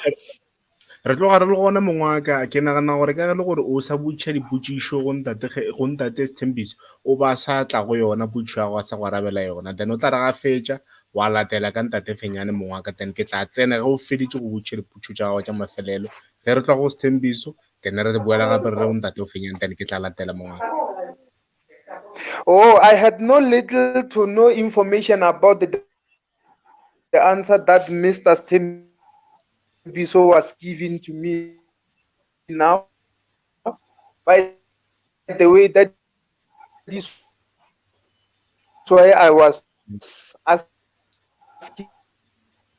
A: Re tloga re le gona mongwaka ke nagana gore ka ge le gore o sa botša dipotšišo go ntate Sthembiso o ba sa tla go yona potšo ya go a sa go arabela yona, then o tla re ga fetša wa latela ka ntate Fenyane mongwaka, then ke tla tsena ge o feditše go botša dipotšo tša gago tša mafelelo. Ge re tloga go Sthembiso then re boela gape re re go ntate Fenyane, then ke tla latela mongwaka.
B: Oh, I had no little to no information about the answer that Mr. Sthembiso was giving to me now. By the way, that is why I was asking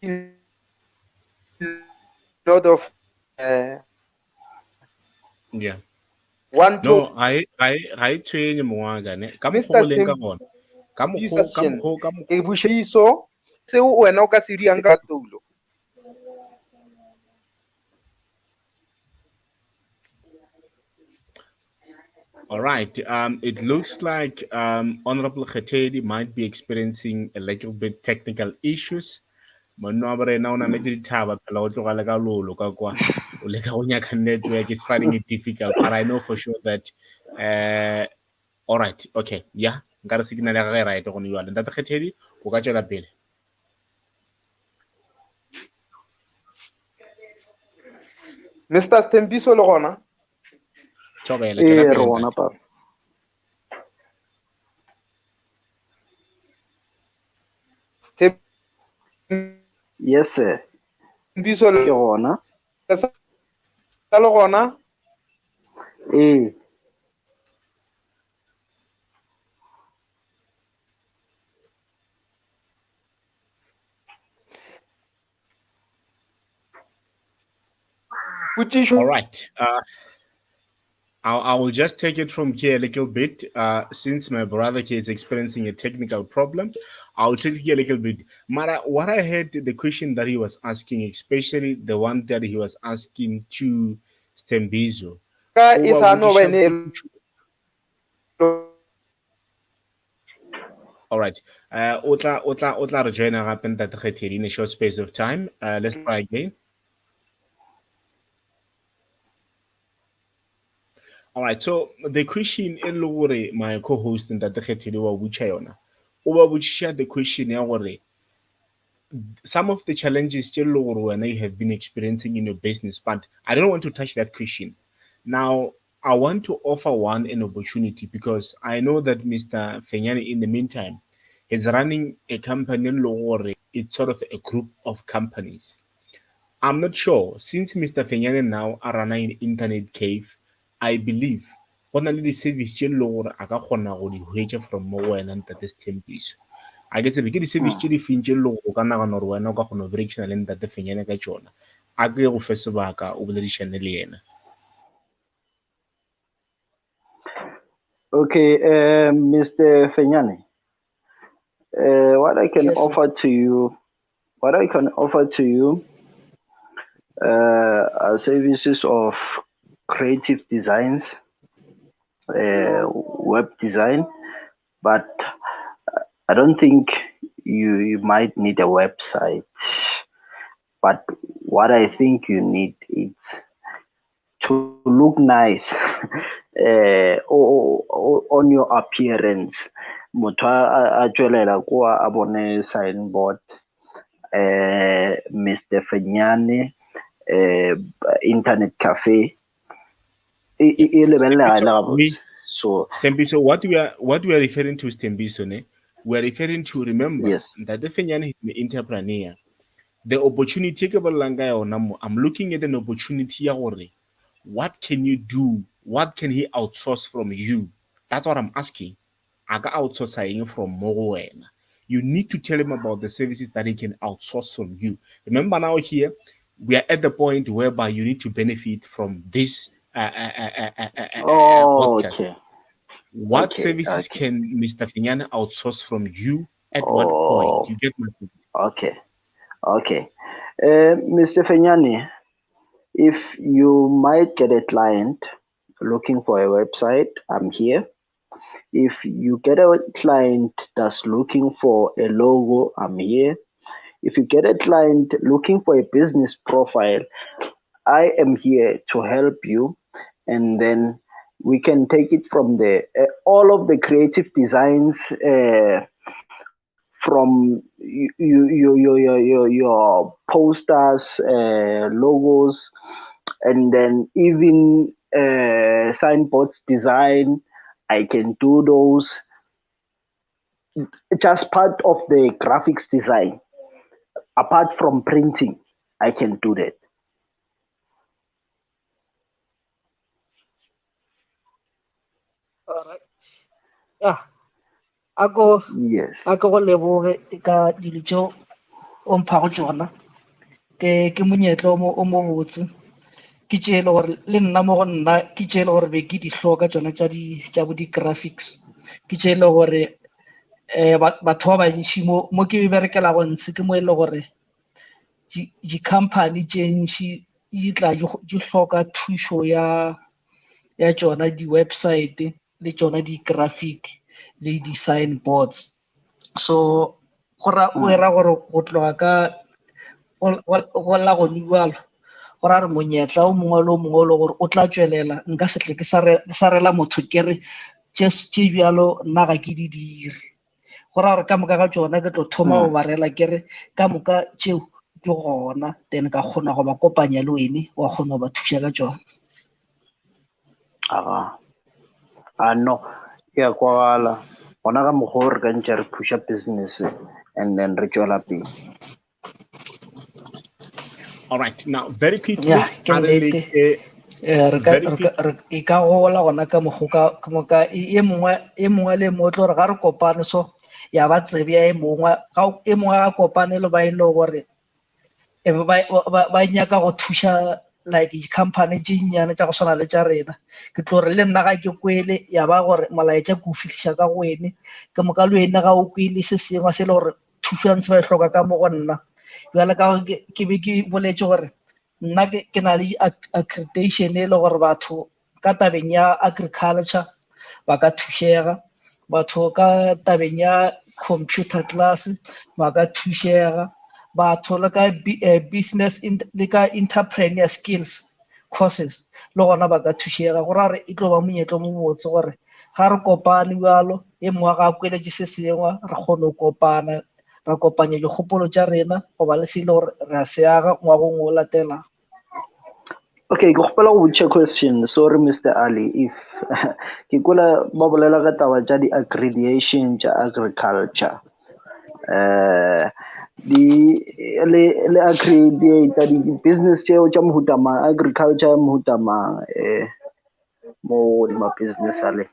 B: a lot of
A: Yeah.
B: one
A: No,
B: to
A: ga e tshwenye mongwaka ne ka mokgwa
B: Mr.
A: o leng ka gona ka mokgwa
B: ke bušiso seo wena o ka se diang ka toulo.
A: All right. It looks like Honorable Khetedi might be experiencing a little bit technical issues. Monna wa rena o nametse dithaba phela o tloga le ka lolo ka kwa o leka go nyaka network is finding it difficult, but I know for sure that all right, okay, yeah, nka re signal ya gage right gone jwale ntate Khetedi o ka tswela pele.
B: Mr. Sthembiso le gona
A: Tshobela tswela
K: Ee, re
A: pele
K: gona
A: ntate.
K: pa. Yes sir,
B: Sthembiso
K: ke gona.
B: le gona
K: Ee.
A: All right. I will just take it from here a little bit. Since my brother here is experiencing a technical problem, I'll take it here a little bit. Mara, what I heard the question that he was asking, especially the one that he was asking to Stembizo.
B: ka e sa no ba ene
A: All right. Otla re join gape ntate Kgethedi in a short space of time. Let's try again. All right. So the question e le gore my co-host ntate Kgethedi wa botša yona. O ba botšiša the question ya gore some of the challenges tše you have been experiencing in your business, but I don't want to touch that question. Now, I want to offer an opportunity because I know that Mr. Fenyani, in the meantime, is running a company, Lore. It's sort of a group of companies. I'm not sure. Since Mr. Fenyane now are running an internet cave, I believe only the service tse leng gore a ka kgona go di hwetša from mo wena ntate Sthembiso. A ke tsebe ke di-service tse di feng tse leng gore o ka nagana gore wena o ka kgona go berekisana le ntate Fenyane ka tšona. A ke go fe sebaka o boledišane le yena.
K: Okay, Mr. Fenyane, what I can
C: Yes, sir.
K: offer to you, are services of creative designs, web design, but I don't think you might need a website. But what I think you need is to look nice on your appearance. Motho a tswelela ko a bone signboard, Mr. Fenyane, internet cafe. E lebelela le gabotse. So
A: Stembiso, what we are referring to, Stembiso, ne? We are referring to, remember,
K: yes.
A: that the Fenyane is an entrepreneur. The opportunity ke bolelang ka yona mo, I'm looking at an opportunity ya gore what can you do? What can he outsource from you? That's what I'm asking. A ka outsource eng from mo go wena? You need to tell him about the services that he can outsource from you. Remember now here, we are at the point whereby you need to benefit from this
K: Oh,
A: podcast.
K: okay.
A: What
K: Okay.
A: services can Mr. Finyana outsource from you at what point?
K: Oh,
A: You get my point?
K: okay. Okay. Mr. Fenyane, if you might get a client looking for a website, I'm here. If you get a client that's looking for a logo, I'm here. If you get a client looking for a business profile, I am here to help you. And then we can take it from there. All of the creative designs from your posters, logos, and then even signboards design. I can do those. Just part of the graphics design. Apart from printing, I can do that.
C: All right. Yeah. Ako
K: Yes.
C: go leboge ka dilo tšeo o mphago tšona ke monyetla o mo botse ke tšee le gore le nna mo go nna ke tšee le gore be ke di hloka tšona tša bo di-graphics ke tšee le gore batho ba bantši mo ke berekelago ntse ke mo e le gore di-company tše ntši di tla di hloka thušo ya tšona di-website le tšona di-graphic le di-signboards. So o era gore go tloga ka go la go nualo go ra re monyetla o mongwe le o mongwe le gore o tla tswelela nka setle ke sa rela motho ke re tše bjalo nna ga ke di dire go ra gore ka moka ga tšona ke tlo thoma go ba rela ke re ka moka tšeo ke gona then ka kgona go ba kopanya le wene wa kgona go ba thuša ka tšona.
K: No, ke a kwala gona ka mokgwa o re ka ntse re push-a business and then re tswela pele.
A: All right, now very quickly,
C: Yeah, ke nnete e ka gola gona ka moka e mongwe le mo tlo re ga re kopane so ya ba tsebe ya e mongwe a kopane le ba e le gore ba nyaka go thuša like di-company tše nnyane tša go swana le tša rena ke tlo re le nna ga ke kwele ya ba gore molaetša ke o fitlhiša ka go wene ke moka le wena ga o kwele se sengwe se le gore thušo ntse ba e hloka ka mo go nna jale ka ke be ke boletše gore nna ke na le accreditation e le gore batho ka tabeng ya agriculture ba ka thušega batho ka tabeng ya computer class ba ka thušega batho le ka business le ka entrepreneur skills courses le gona ba ka thušega go ra re e tlo ba monyetlo mo botse gore ga re kopane bjalo e mongwe ga a kweletše se sengwe re kgone go kopana ra kopanya dikgopolo tša rena go ba le se ile gore re a se aga ngwagong o latela.
K: Okay, ke gopela go botša question. Sorry, Mr. Ali. If ke kula ba bolela ka taba tša di-accreditation tša agriculture. Le accredita di-business tšeo tša mohuta mang, agriculture ya mohuta mang mo ma business ale.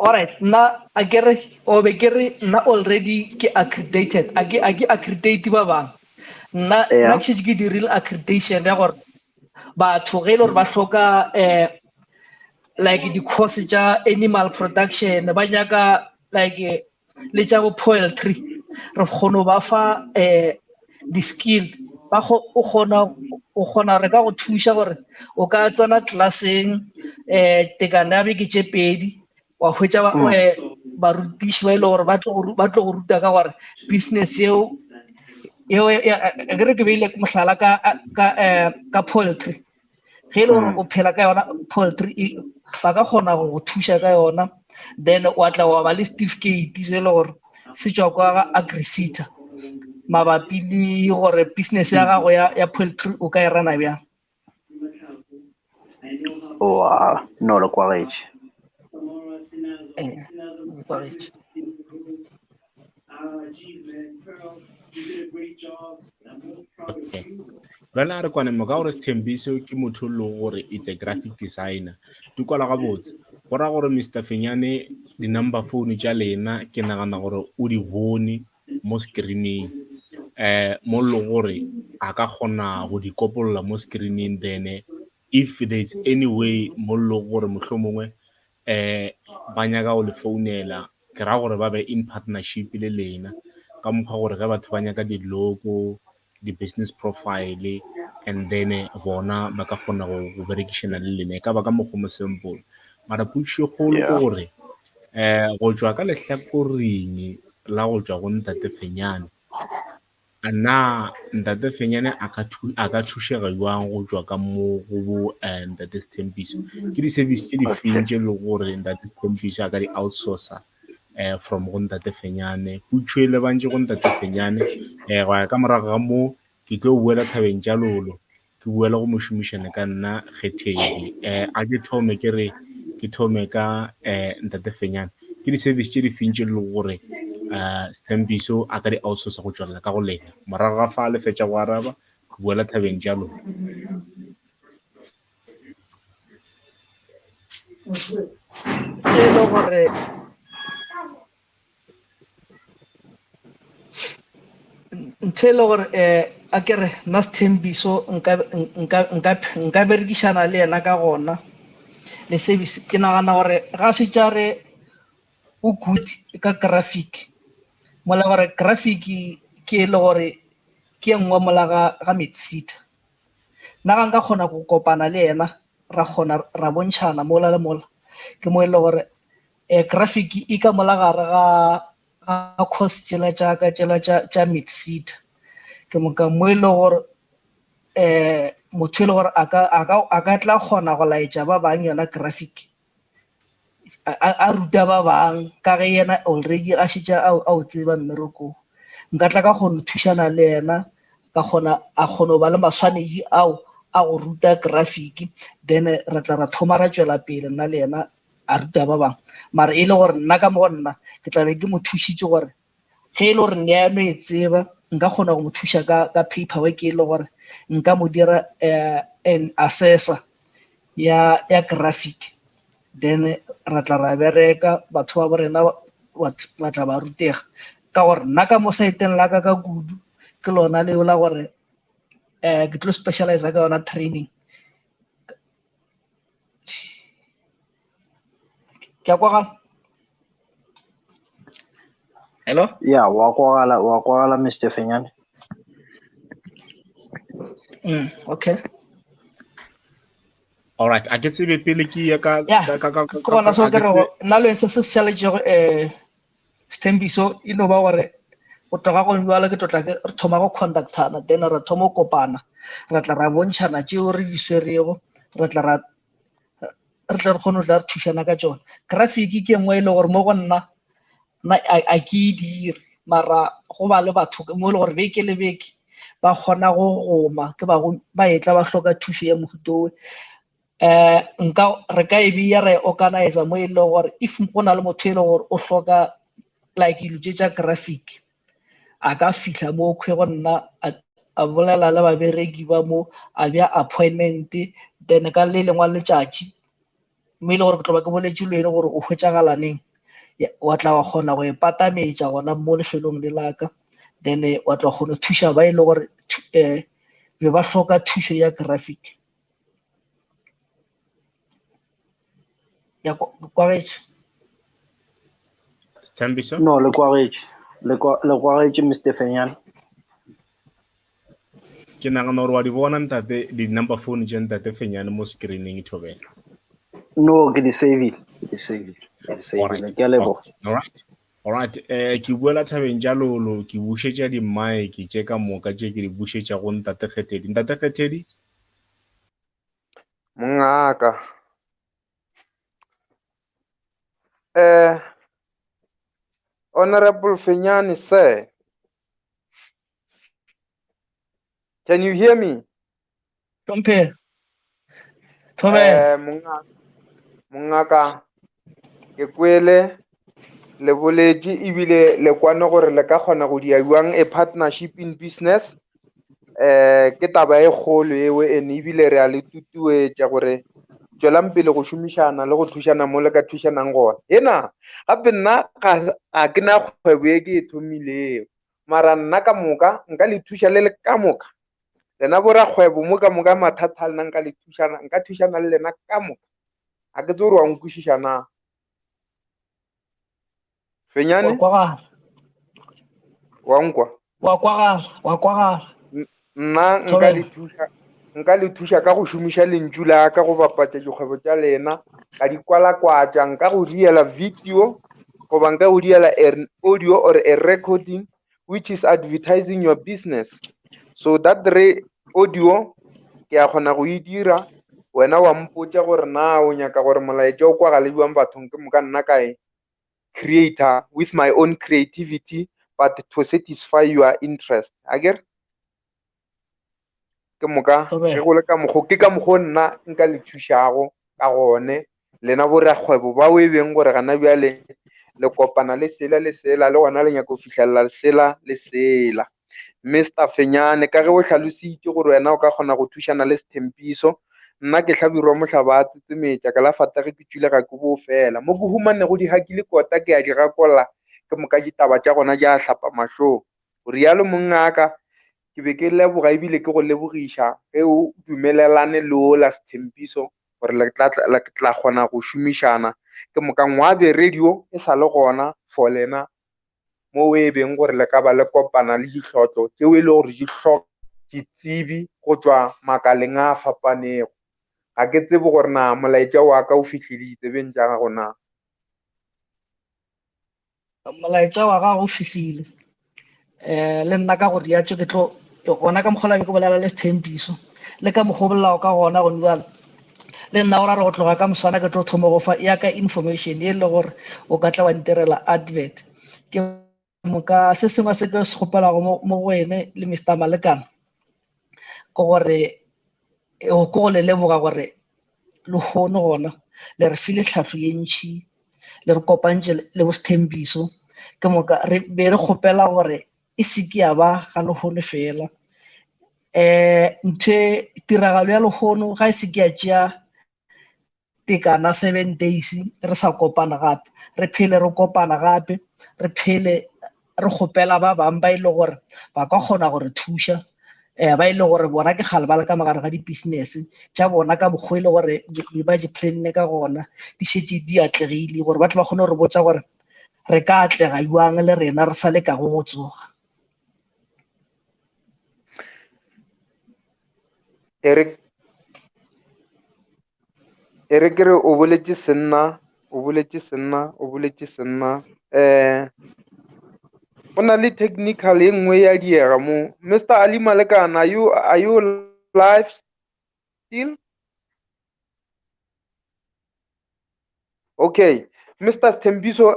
C: Alright, na akere o be kere na already ke accredited. Ake accredit ba bang. Na ke di real accreditation ya gore batho ge ile gore ba hloka like di course tša animal production ba nyaka like le tša bo poultry re kgona ba fa di skill ba o kgona re ka go thuša gore o ka tsena classeng tekano ya beke tše pedi wa hwetša barutiši ba ile gore ba tlo go ruta ka gore business eo ke beile mohlala ka poultry ge ile gore o phela ka yona poultry ba ka kgona go thuša ka yona then wa tla wa ba le certificate se le gore se tšwa kwa agriseta mabapi le gore business ya gago ya poultry o ka e rana bjang.
K: No lo kwagetše.
A: Okay. Jwale re kwane mo ka gore Sthembiso ke motho le gore it's a graphic designer. Di kwala ga botse. Go ra gore Mr. Fenyane di number phone tša lena ke nagana gore o di bone mo screening. Mo le gore a ka kgona go di kopolola mo screening, then if there's any way mo le gore mohlomongwe ba nyaka go le founela ke ra gore ba be in partnership le lena ka mokgwa gore ge batho ba nyaka di logo di-business profile and then bona ba ka kgona go berekišana le lena ka ba ka mokgwa mo simple mara putšhegolo ke gore go tšwa ka lehlakoreng la go tšwa go Ntate Fenyane a na Ntate Fenyane a ka thušega jwang go tšwa ka mo go bo Ntate Sthembiso ke di-service tše di feng tše le gore Ntate Sthembiso a ka di outsourcer from go Ntate Fenyane putšo le bantše go Ntate Fenyane go ya ka morago ga mo ke tlo buela Thabeng tša Lolo ke buela go mošomišane ka nna Kgethedi a ke thome ka Ntate Fenyane ke di-service tše di feng tše le gore Sthembiso a ka di outsourcer go tšwelela ka go lena morago ga fa le fetša go araba ke buela Thabeng tša Lolo.
C: E le gore ntho e le gore a kere nna Sthembiso nka berekišana le yena ka gona le service ke nagana gore ga se tša re o good ka graphic mola gore graphic ke le gore ke engwe mola ga Metsita nna ga nka kgona go kopana le yena ra kgona ra bontšhana mola le mola ke mo e le gore graphic e ka mola gare ga course tšela tša Metsita ke mo e le gore motho e le gore a ka tla kgona go laetša ba bang yona graphic a ruta ba bang ka ge yena already a šetše a o tseba mmerekong nka tla ka kgona thušana le yena ka kgona go ba le maswanedi ao a go ruta graphic then re tla ra thoma ra tšwela pele nna le yena a ruta ba bang mara e le gore nna ka mo go nna ke tla be ke mo thušitše gore ge e le gore nne ya no e tseba nka kgona go mo thuša ka paperwork e le gore nka mo dira an assessor ya graphic then ra tla ra bereka batho ba borena ba tla ba rutega ka gore nna ka mo saeteng la ka kudu ke lona leo la gore ke tlo specialize ka yona training ke a kwa hello
K: wa kwagala Mr. Fenyane.
C: Okay.
A: All right, a ke tsebe pele ke ya ka
C: kona so ke re nna le se challenge Sthembiso e no ba gore o tloga go bjala ke tlotla ke re thoma go contactana then re thoma go kopana ra tla ra bontšhana tšeo re di swerego re tla re kgone tla re thušana ka tšona graphic ke engwe e le gore mo go nna a ke dire mara go ba le batho mo le gore beke le beke
I: ba kgona go goma ke ba etla ba hloka thušo ya mohuta o re ka e beya re organizer mo e le gore if go na le motho e le gore o hloka like dilo tša graphic a ka fihla mo kgwe go nna a bolela le babereki ba mo a bja appointment then ka le lengwa letšatši mo e le gore ke tloba ke boletše le ene gore o hwetšagala neng wa tla wa kgona go epatametša gona mo lefelong le laka then wa tla kgona go thuša ba e le gore be ba hloka thušo ya graphic ya kwagetše
A: Thambiso?
K: No, le kwagetše Mr. Fenyane.
A: Ke nagana gore wa di bona ntate di-number phone tša ntate Fenyane mo screening thobela.
K: No, ke di savile. Ke a leboga.
A: All right. Ke buela Thabeng Jalolo, ke bušetša di-mic tše ka moka tše ke di bušetša go ntate Kgethedi. Ntate Kgethedi?
B: Mongaka. Honorable Fenyane, sir. Can you hear me?
I: Tompe.
B: Mongaka. Ke kwele le boletše ebile le kwane gore le ka kgona go dia buang a partnership in business. Ke taba e kgolo eo ene ebile re a le tutuetša gore tšwelang pele go šomišana le go thušana mo le ka thušanang gona. Ena gape nna ga ke na kgwebo e ke e thomilego mara nna ka moka nka le thuša le le ka moka lena borakgwebo mo ka moka mathata a lena nka thušana le lena ka moka ga ke tse gore wa nkwešiša na Fenyane wa nkwa
I: wa kwagala
B: nna nka le thuša ka go šomiša lentšu la ka go bapatša dikgwebo tša lena ka di kwalakwatša nka go diela video goba nka go diela an audio or a recording which is advertising your business so that audio ke a kgona go e dira wena wa mpotša gore na o nyaka gore molaetša o kwagalediwang bathong ke moka nna kae creator with my own creativity but to satisfy your interest akere ke moka ge go le ka mokgo ke ka mokgo nna nka le thušago ka gone lena borakgwebo ba o e beng gore gana bjale le kopana le sela le gona le nyaka go fitlhelela le sela Mr. Fenyane ka ge o hlaloseditše gore wena o ka kgona go thušana le Sthembiso nna ke hlabirwa mohlaba a tsetsemetša ka la fatage ke tšwile ga ke bo fela mo ke humanego di hakile kota ke a di gakolla ke moka ditaba tša gona ja hlapa mahlong o rialo mongaka ke be ke leboga ebile ke go lebogiša ge o dumelelane le o la Sthembiso gore le tla kgona go šomišana ke moka Ngwaabe radio e sa le gona for lena mo e beng gore le ka ba le kopana le dihlotlo tšeo e le gore di hloka ditsebi go tšwa makaleng a fapanego ga ke tsebe gore na molaetša wa ka o fihlile beng tša gago na
I: molaetša wa gago o fihlile le nna ka gore ya tše ke tlo gona ka mokgwa la be ke bolela le Sthembiso le ka mokgwa bolelago ka gona go nubala le nna o ra re go tloga ka moswana ke tlo thoma go fa ya ka information e le gore o ka tla wa nterela advert ke moka se sengwe se ke se kgopelago mo go ene le Mr. Malekana ke gore o go le leboga gore le kgone gona le re file tlhahlo ye ntšhi le re kopantše le bo Sthembiso ke moka re be re kgopela gore e se ke ya ba ga lehono fela ntho tiragalo ya lehono ga e se ke ya tšea tekana 7 days re sa kopana gape re phele re kopana gape re phele re kgopela ba bang ba ile gore ba ka kgona gore thuša ba ile gore bona ke kgale ba le ka magare ga di-business tša bona ka bokgwa ile gore ba di planne ka gona di šetše di atlegile gore ba tle ba kgone gore botsa gore re ka atlega jwang le rena re sa le ka go tsoga
B: e re kere o boletše senna go na le technical e nngwe ya diega mo Mr. Ali Malekana are you live still okay Mr. Sthembiso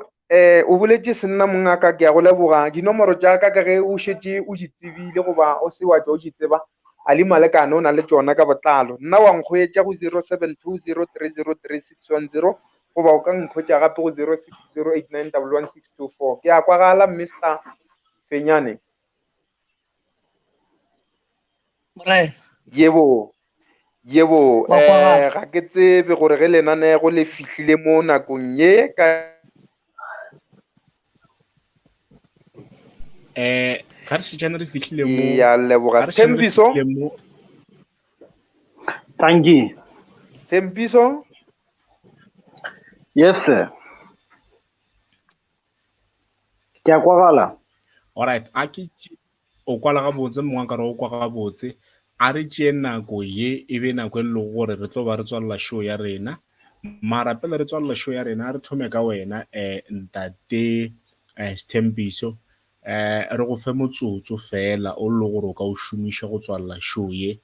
B: o boletse senna mongaka ke a go leboga dinomoro tša ka ge o šetse o di tsebile goba o se wa tša o di tseba a le malekane o na le tšona ka botlalo nna wa nkgwetša go 0720303610 goba o ka nkgwetša gape go 0608911624 ke a kwagala Mr. Fenyane yebo ga ke tsebe gore ge lenanego le fihlile mo nakong ye ka
A: ka re šetšana re fihlile mo
B: ya leboga Thembiso
K: Tangi.
B: Thembiso
K: Yes sir. Ke a kwagala.
A: Alright, a ke o kwala gabotse mongwe ka re o kwa gabotse a re tšee nako ye e be nako e le gore re tlo ba re tswalela show ya rena mara pele re tswalela show ya rena re thome ka wena ntate Sthembiso re go fe motsotso fela o le gore o ka o šomiša go tswalela show ye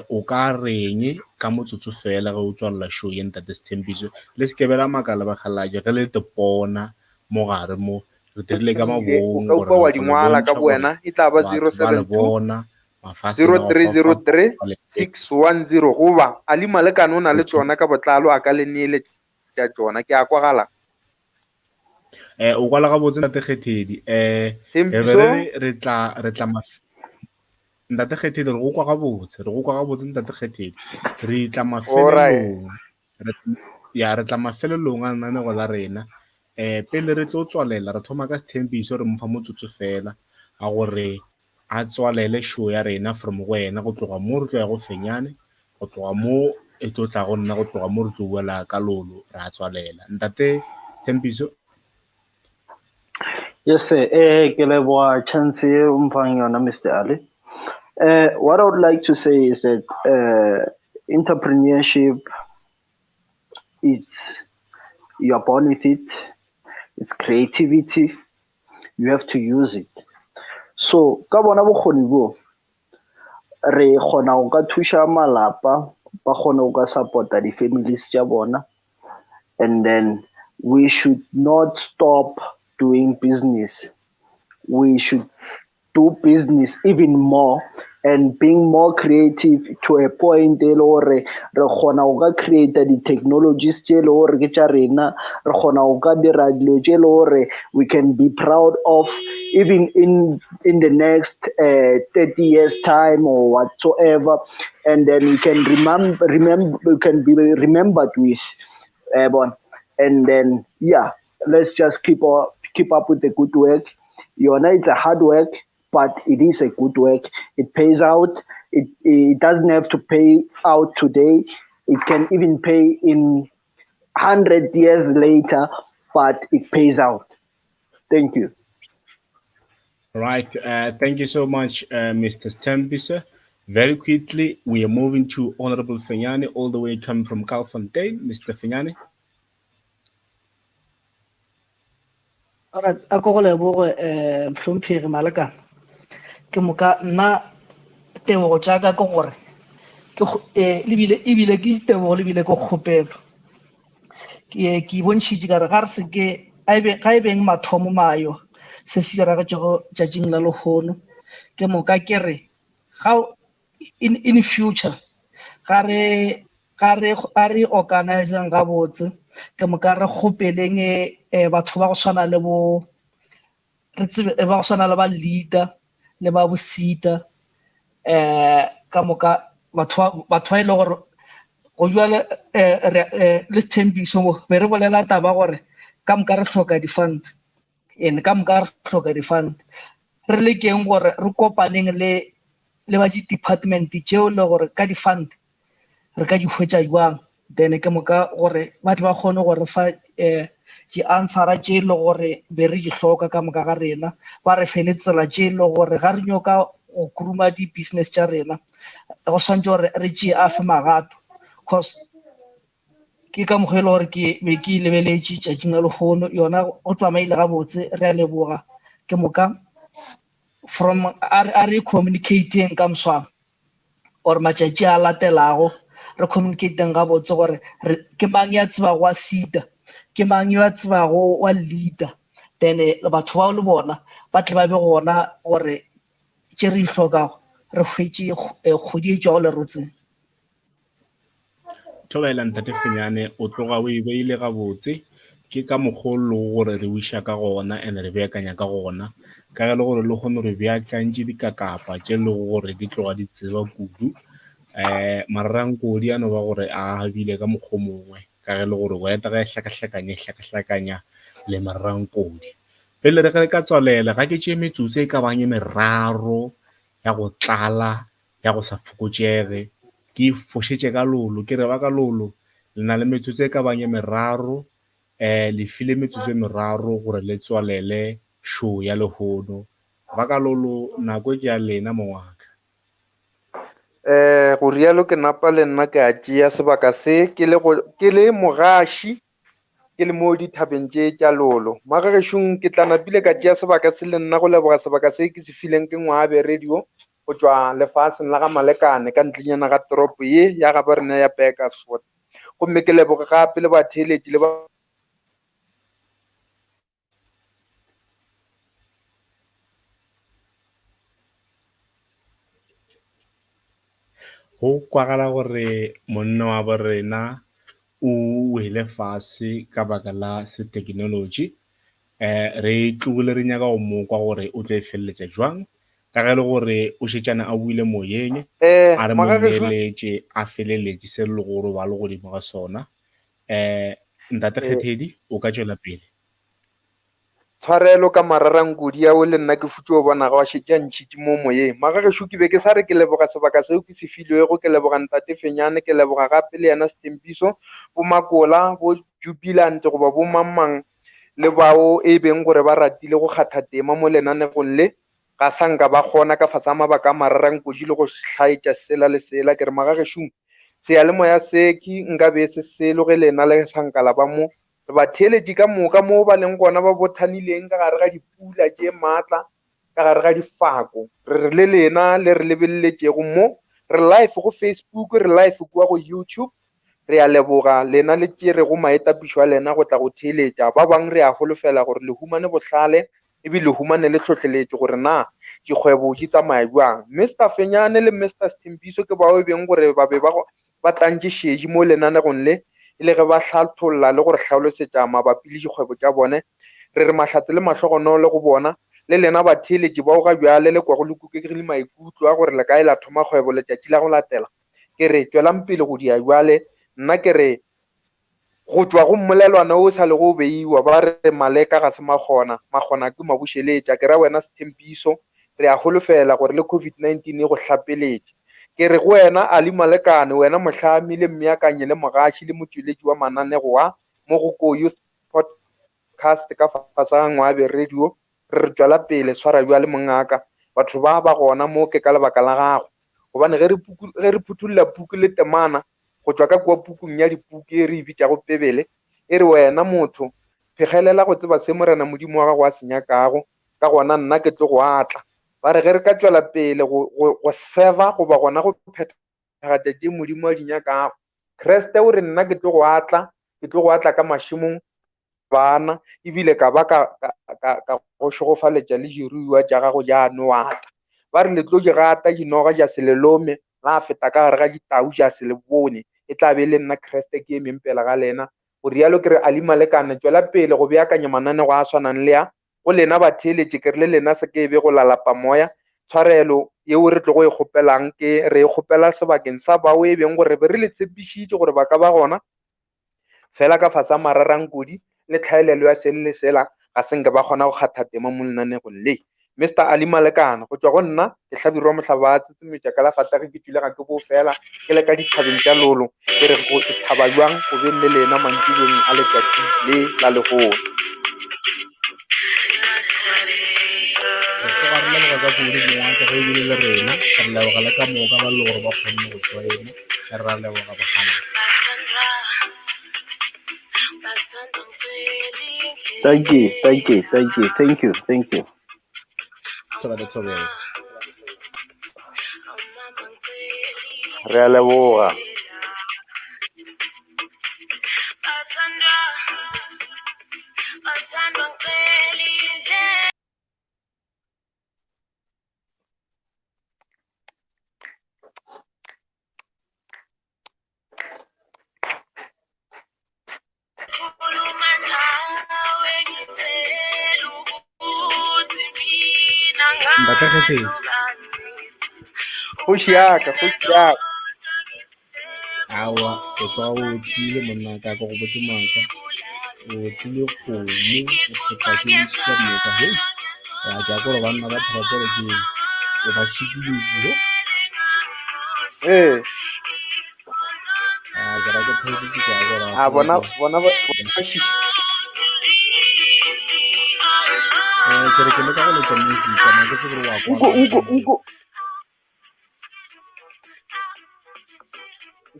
A: o ka reng ka motsotso fela ge o tswalela show ye ntate Sthembiso le se ke be la makala bakgalaja ge le tepona mo gare mo re dirile ka mabong
B: o ka wa dingwala ka buena e tla ba 072 0303 610 goba a le malekane o na le tsona ka botlalo a ka le neele tša tsona ke a kwagala
A: o kwala gabotse ntate Kgethedi re tla ntate Kgethedi re go kwa gabotse ntate Kgethedi re tla mafelelong re tla mafelelong a lenanego la rena pele re tlo tswalela re thoma ka Sthembiso re mfa motsotso fela a gore a tswalele show ya rena from go wena go tloga mo re tlo ya go Fenyane go tloga mo e tlo tla go nna go tloga mo re tlo buela ka lolo re a tswalela ntate Sthembiso.
K: Yes sir, ke leboga chance e o mphang yona Mr. Ali. What I would like to say is that entrepreneurship, you are born with it. It's creativity. You have to use it. So, ka bona bokgoni bo re kgona go ka thuša malapa ba kgone go ka supporta di-families tša bona and then we should not stop doing business. We should do business even more and being more creative to a point e le gore re kgona go ka create di-technologies tše le gore ke tša rena re kgona go ka dira dilo tše le gore we can be proud of even in the next 30 years time or whatsoever and then we can we can be remembered with and then yeah let's just keep up with the good work. It's a hard work but it is a good work. It pays out. It doesn't have to pay out today. It can even pay in 100 years later, but it pays out. Thank you.
A: Right. Thank you so much, Mr. Sthembiso. Very quickly, we are moving to Honorable Fenyane, all the way coming from Calfontaine. Mr. Fenyane.
C: All right. A go leboge mhlomphegi malekane ke moka nna tebogo tša ka ke gore ebile ke tebogo lebile ke kgopelo ke bontšhitše ka re ga re se ke ga e beng mathomo mayo se se diragetšego tšatšing la lehono ke moka ke re in future ga re organizeng gabotse ke moka re kgopeleng batho ba go swana le bo re tsebe ba go swana le ba leader le ba bosita ka moka batho ba ile gore go jwa le Sthembiso mo be re bolela taba gore ka moka re hloka di-fund ka moka re hloka di-fund re le keng gore re kopaneng le ba di-department tšeo le gore ka di-fund re ka di hwetša jwang then ke moka gore batho ba kgone gore fa di-answera tše le gore be re di hloka ka moka ga rena ba re fe le tsela tše le gore ga re nyoka go kuruma di-business tša rena go swantse gore re tšee afe magato cause ke ka mokgwa e le gore ke be ke lebeletše tšatšing la lehono yona go tsamaile gabotse re a leboga ke moka from a re communicateng ka moswang or matšatši a latelago re communicateng gabotse gore ke mang ya tseba go a sita ke ke mang yo a tsebago wa leader then batho ba le bona ba tle ba be gona gore tše re hlokago re hwetše kgwedi e tšwago le rotseng.
A: Thobela ntate Fenyane o tloga o e beile gabotse ke ka mogolo gore re wisha ka gona and re beakanya ka gona ka ge le gore le kgone re beakantše dikakapa tše le gore di tloga di tseba kudu mararankodi a no ba gore a bile ka mokgwa mongwe ka ge le gore weta ga e hlakahlakanya le mararankodi pele re ka tswalela ga ke tšee metsotso e ka banye meraro ya go tlala ya go sa fokotšege ke fošetše ka lolo ke re ba ka lolo le na le metsotso e ka banye meraro le file metsotso e meraro gore le tswalele show ya lehono ba ka lolo nako ke ya lena mongwaka.
B: Go rialo ke napa le nna ke a tšea sebaka se ke le mogaši ke le mo dithabeng tše tša lolo magagešong ke tla napile ka tšea sebaka se le nna go leboga sebaka se ke se fileng ke Ngwaabe radio go tšwa lefaseng la ga Malekane ka ntlenyana ga toropo ye ya ga ba rena ya Bakersford gomme ke leboga gape le batheeletši le ba
A: Go kwagala gore monna wa borena o wele fase ka baka la sethekenoloji re tlogile re nyaka go mokwa gore o tlo e feleletša jwang ka ge le gore o šetšana a buile moyeng a re mo neeletše a feleletše se le gore ba le godimo ga sona ntate Kgethedi o ka tšwela pele.
B: tshwarelo ka mararankodi ao le nna ke futse o bonaga wa šetša ntšhitše mo moyeng magagešo ke be ke sa re ke leboga sebaka seo ke se filwego ke leboga ntate Fenyane ke leboga gape le yena Stempiso bo Makola bo Jubilant goba bo Mamang le bao e beng gore ba ratile go kgatha tema mo lenanegong le ga sa nka ba kgona ka fasa mabaka a mararankodi le go hlaetša sela le sela ke re magagešong seyalemoya se ke nka be se seloge lena le sankala ba mo batheeletši ka moka mo ba leng gona ba bothanileng ka gare ga dipula tše maatla ka gare ga difako re le lena le re lebelletšego mo re live go Facebook re live kua go YouTube re a leboga lena le tšerego maetapišo a lena go tla go theeletša ba bangwe re a holofela gore le humane bohlale ebile le humane le tlhohleletše gore na dikgwebo di tsamaya jwang. Mr Fenyane le Mr Stempiso ke bao e beng gore ba be ba tlantše šedi mo lenanegong le e le ge ba hlatholla le gore hlalosetša mabapi le dikgwebo tša bone re re mahlatse le mahlogonolo go bona le lena batheeletši bao ga bjale le kwago le kukegile maikutlo a gore le kae la thoma kgwebo letšatši la go latela ke re tšwelang pele go dia jwale nna ke re go tšwa go mmolelwana o sa le go beiwa ba re Maleka ga se makgona ke mabušeletša ke ra wena Stempiso re a holofela gore le COVID-19 e go hlapeletše ke re go wena Ali Malekane wena mohlami le mmeakanye le mogaši le motšweletši wa mananego wa mo go ko youth podcast ka fase ga Ngwaabe radio re re tšwela pele swara bjale mongaka batho ba gona mo ke ka lebaka la gago gobane ge re phuthulla puku le temana go tšwa ka kua pukung ya dipuku e re e bitšago Pebele e re wena motho phegelela go tseba se morena modimo wa gago a se nyakago ka gona nna ke tlo go atla ba re ge re ka tšwela pele go seva goba gona go phethagatša tše modimo a di nyakago Kreste o re nna ke tlo go atla ka mašemong bana ebile ka ba ka go šogofaletša le diruiwa tša gago ja no ata ba re le tlo di gata dinoga ja se lelome la feta ka gare ga ditau ja se le bone e tla be le nna Kreste ke emeng pele ga lena go rialo ke re Ali Malekane tšwela pele go beakanya mananego a swanang le a go lena batheeletše ke re le lena se ke be go lalapa moya tshwarelo yeo re tlo go e kgopelang ke re e kgopela sebakeng sa bao e beng gore be re le tshepišitše gore ba ka ba gona fela ka fasa mararankodi le tlhaelelo ya sele le sela ga se nke ba kgona go kgatha tema mo lenanegong le Mr Ali Malekane go tšwa go nna ke hlabirwa mohlaba a tsetsemetša ka la fatagi ke tšwile ga ke bo fela ke le ka dithabeng tša lolo ke re ke thaba jwang go beng le lena mantšiboeng a letšatši le la lehono
A: Ga re leboga ka kudu mongwaka ge ebile le rena re leboga le ka moka ba le gore ba kgonne go tšwaena ge re a leboga bogala.
K: Thank you.
A: Thobela.
B: re a leboga
A: kgetheng
B: kgoši yaka
A: awa o tloga o tlile monna ka go botse maaka o tlile kgomo o feta ke ntšhika moka hei ya ke akore banna ba thapele ke o ba šikiletše
B: ee
A: ke ra ke thaeditse ke akora
B: a bona ba šiši
A: ke re ke leka go letsa musika ma ke se gore wa
B: nko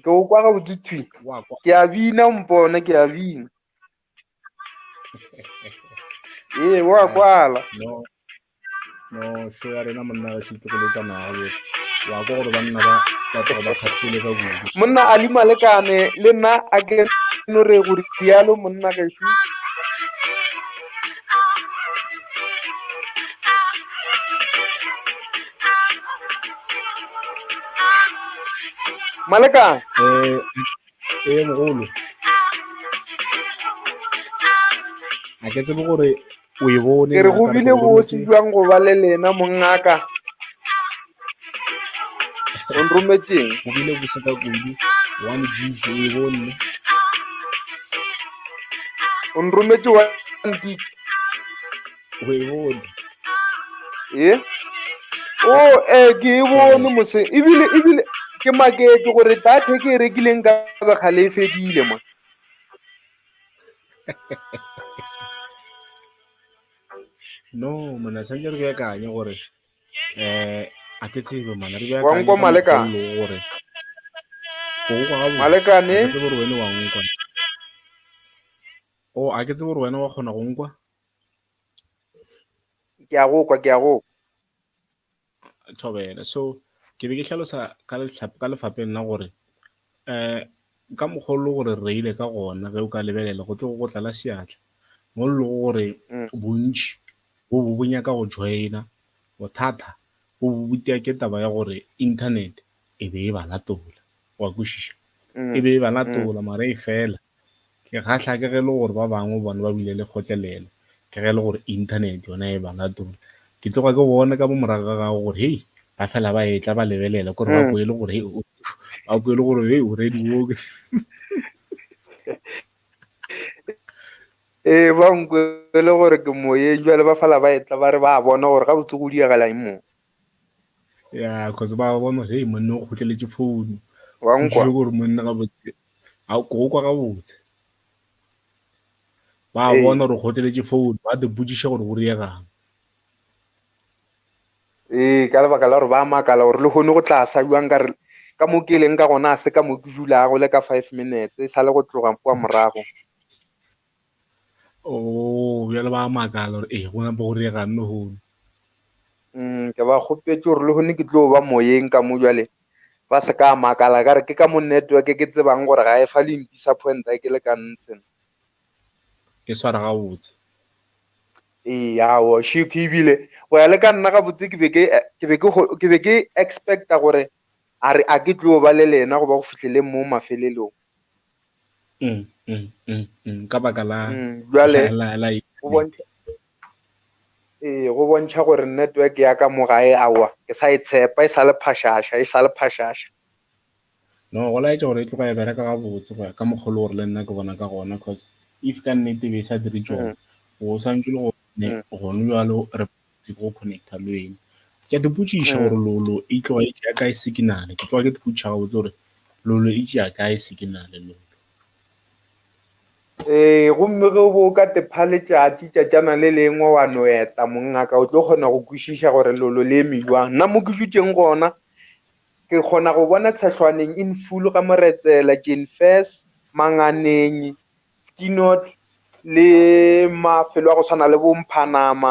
B: ke o kwa ga botsuthui ke a bina mpona ke a bina ee wa kwala
A: no so ya rena monna ga se go letsa nago wa go gore banna ba tloga ba kgathile ka kudu
B: monna a le malekane le nna a ke no re go rialo monna gešo malekane
A: mogolo a ke tsebe gore o e bone
B: ke re go bile bo se jwang go ba le lena mongaka o nrometseng
A: go bile bo se ka kudu one gig o e bone
B: o nrometse one gig
A: o e bone
B: ee o ke e bone mose ebile ke maketse gore data ke e rekileng ka begale e fedile ma
A: no mona sa re beakanye gore a ke tsebe mana re
B: wa
A: beakanye
B: nkwa
A: ka
B: malekane
A: mogolo gore go kwa ga botse
B: malekane
A: a ke tsebe gore wena wa nkwa o a ke tsebe gore wena wa kgona go nkwa
B: ke a go kwa
A: thobela so ke be ke tlhalosa ka lefapeng la gore ka mogolo gore re ile ka gona ge o ka lebelela go tlo go tlala seatla mo le go gore bontši bo bo nyaka go joina bothata bo bo butia ke taba ya gore internet e be e ba latola wa kwešiša e be e ba latola mara e fela ke kgatlha ke ge le gore ba bangwe bone ba bile le kgotlelelo ke ge le gore internet yona e ba latola ke tloga ke bona ka mo morago ga gago gore hei ba fela ba etla ba lebelela kore ba kwele gore hei ba kwele gore hei o ready wo
B: ee ba nkwele gore ke moyeng jale ba fela ba etla ba re ba bona gore ga botse go diagalang mo
A: ya cause ba bona hei monna o kgotleletse phone
B: wa
A: go
B: nkwa
A: dile gore monna ga botse go kwa ga botse ba
B: ee
A: bona gore o kgotleletse phone ba te botsiša gore go riegang
B: ka lebaka la gore ba makala gore le gone go tla sa jwang ka mo ke leng ka gona a se ka mo ke dulago le ka 5 minutes e sa le go tloga kwa morago
A: o bjale ba makala gore ee go napa go riegang no gone
B: ke ba kgopetse gore le gone ke tlo ba moyeng ka mo jale ba se ka makala ka re ke ka mo network ke tsebang gore ga e fa le disappointa ke le ka ntse
A: e swara ga botse
B: ee ao shiko ebile go ya le ka nna ga botse ke be ke expecta gore a ke tlo ba le lena go ba go fitlheleng mo mafelelong
A: ka baka la
B: jwale go
A: internet
B: bontsha go bontšha gore network ya ka mo gae aowa ke sa e tshepa e sa le phashasha
A: no go laetša gore e tloga e bereka ga botse go ya ka mogolo gore le nna ke bona ka gona cause if ka nnete be e sa dire jone go swantse le gone bjalo re go connecta le wena ke a te potšiša gore lolo e tloga e tšea kae signale ke tloga ke te potšiša ga botse gore lolo e tšea kae signale lolo
B: gomme ge bo ka tepha letšatši tšatšana le lengwe wa no eta mongaka o tlo kgona go kwešiša gore lolo le eme jwang nna mo ke dutšeng gona ke kgona go bona tshehlwaneng in full ka moretsela jane fas manganeng skinot le mafelo a go tshwana le bomphanama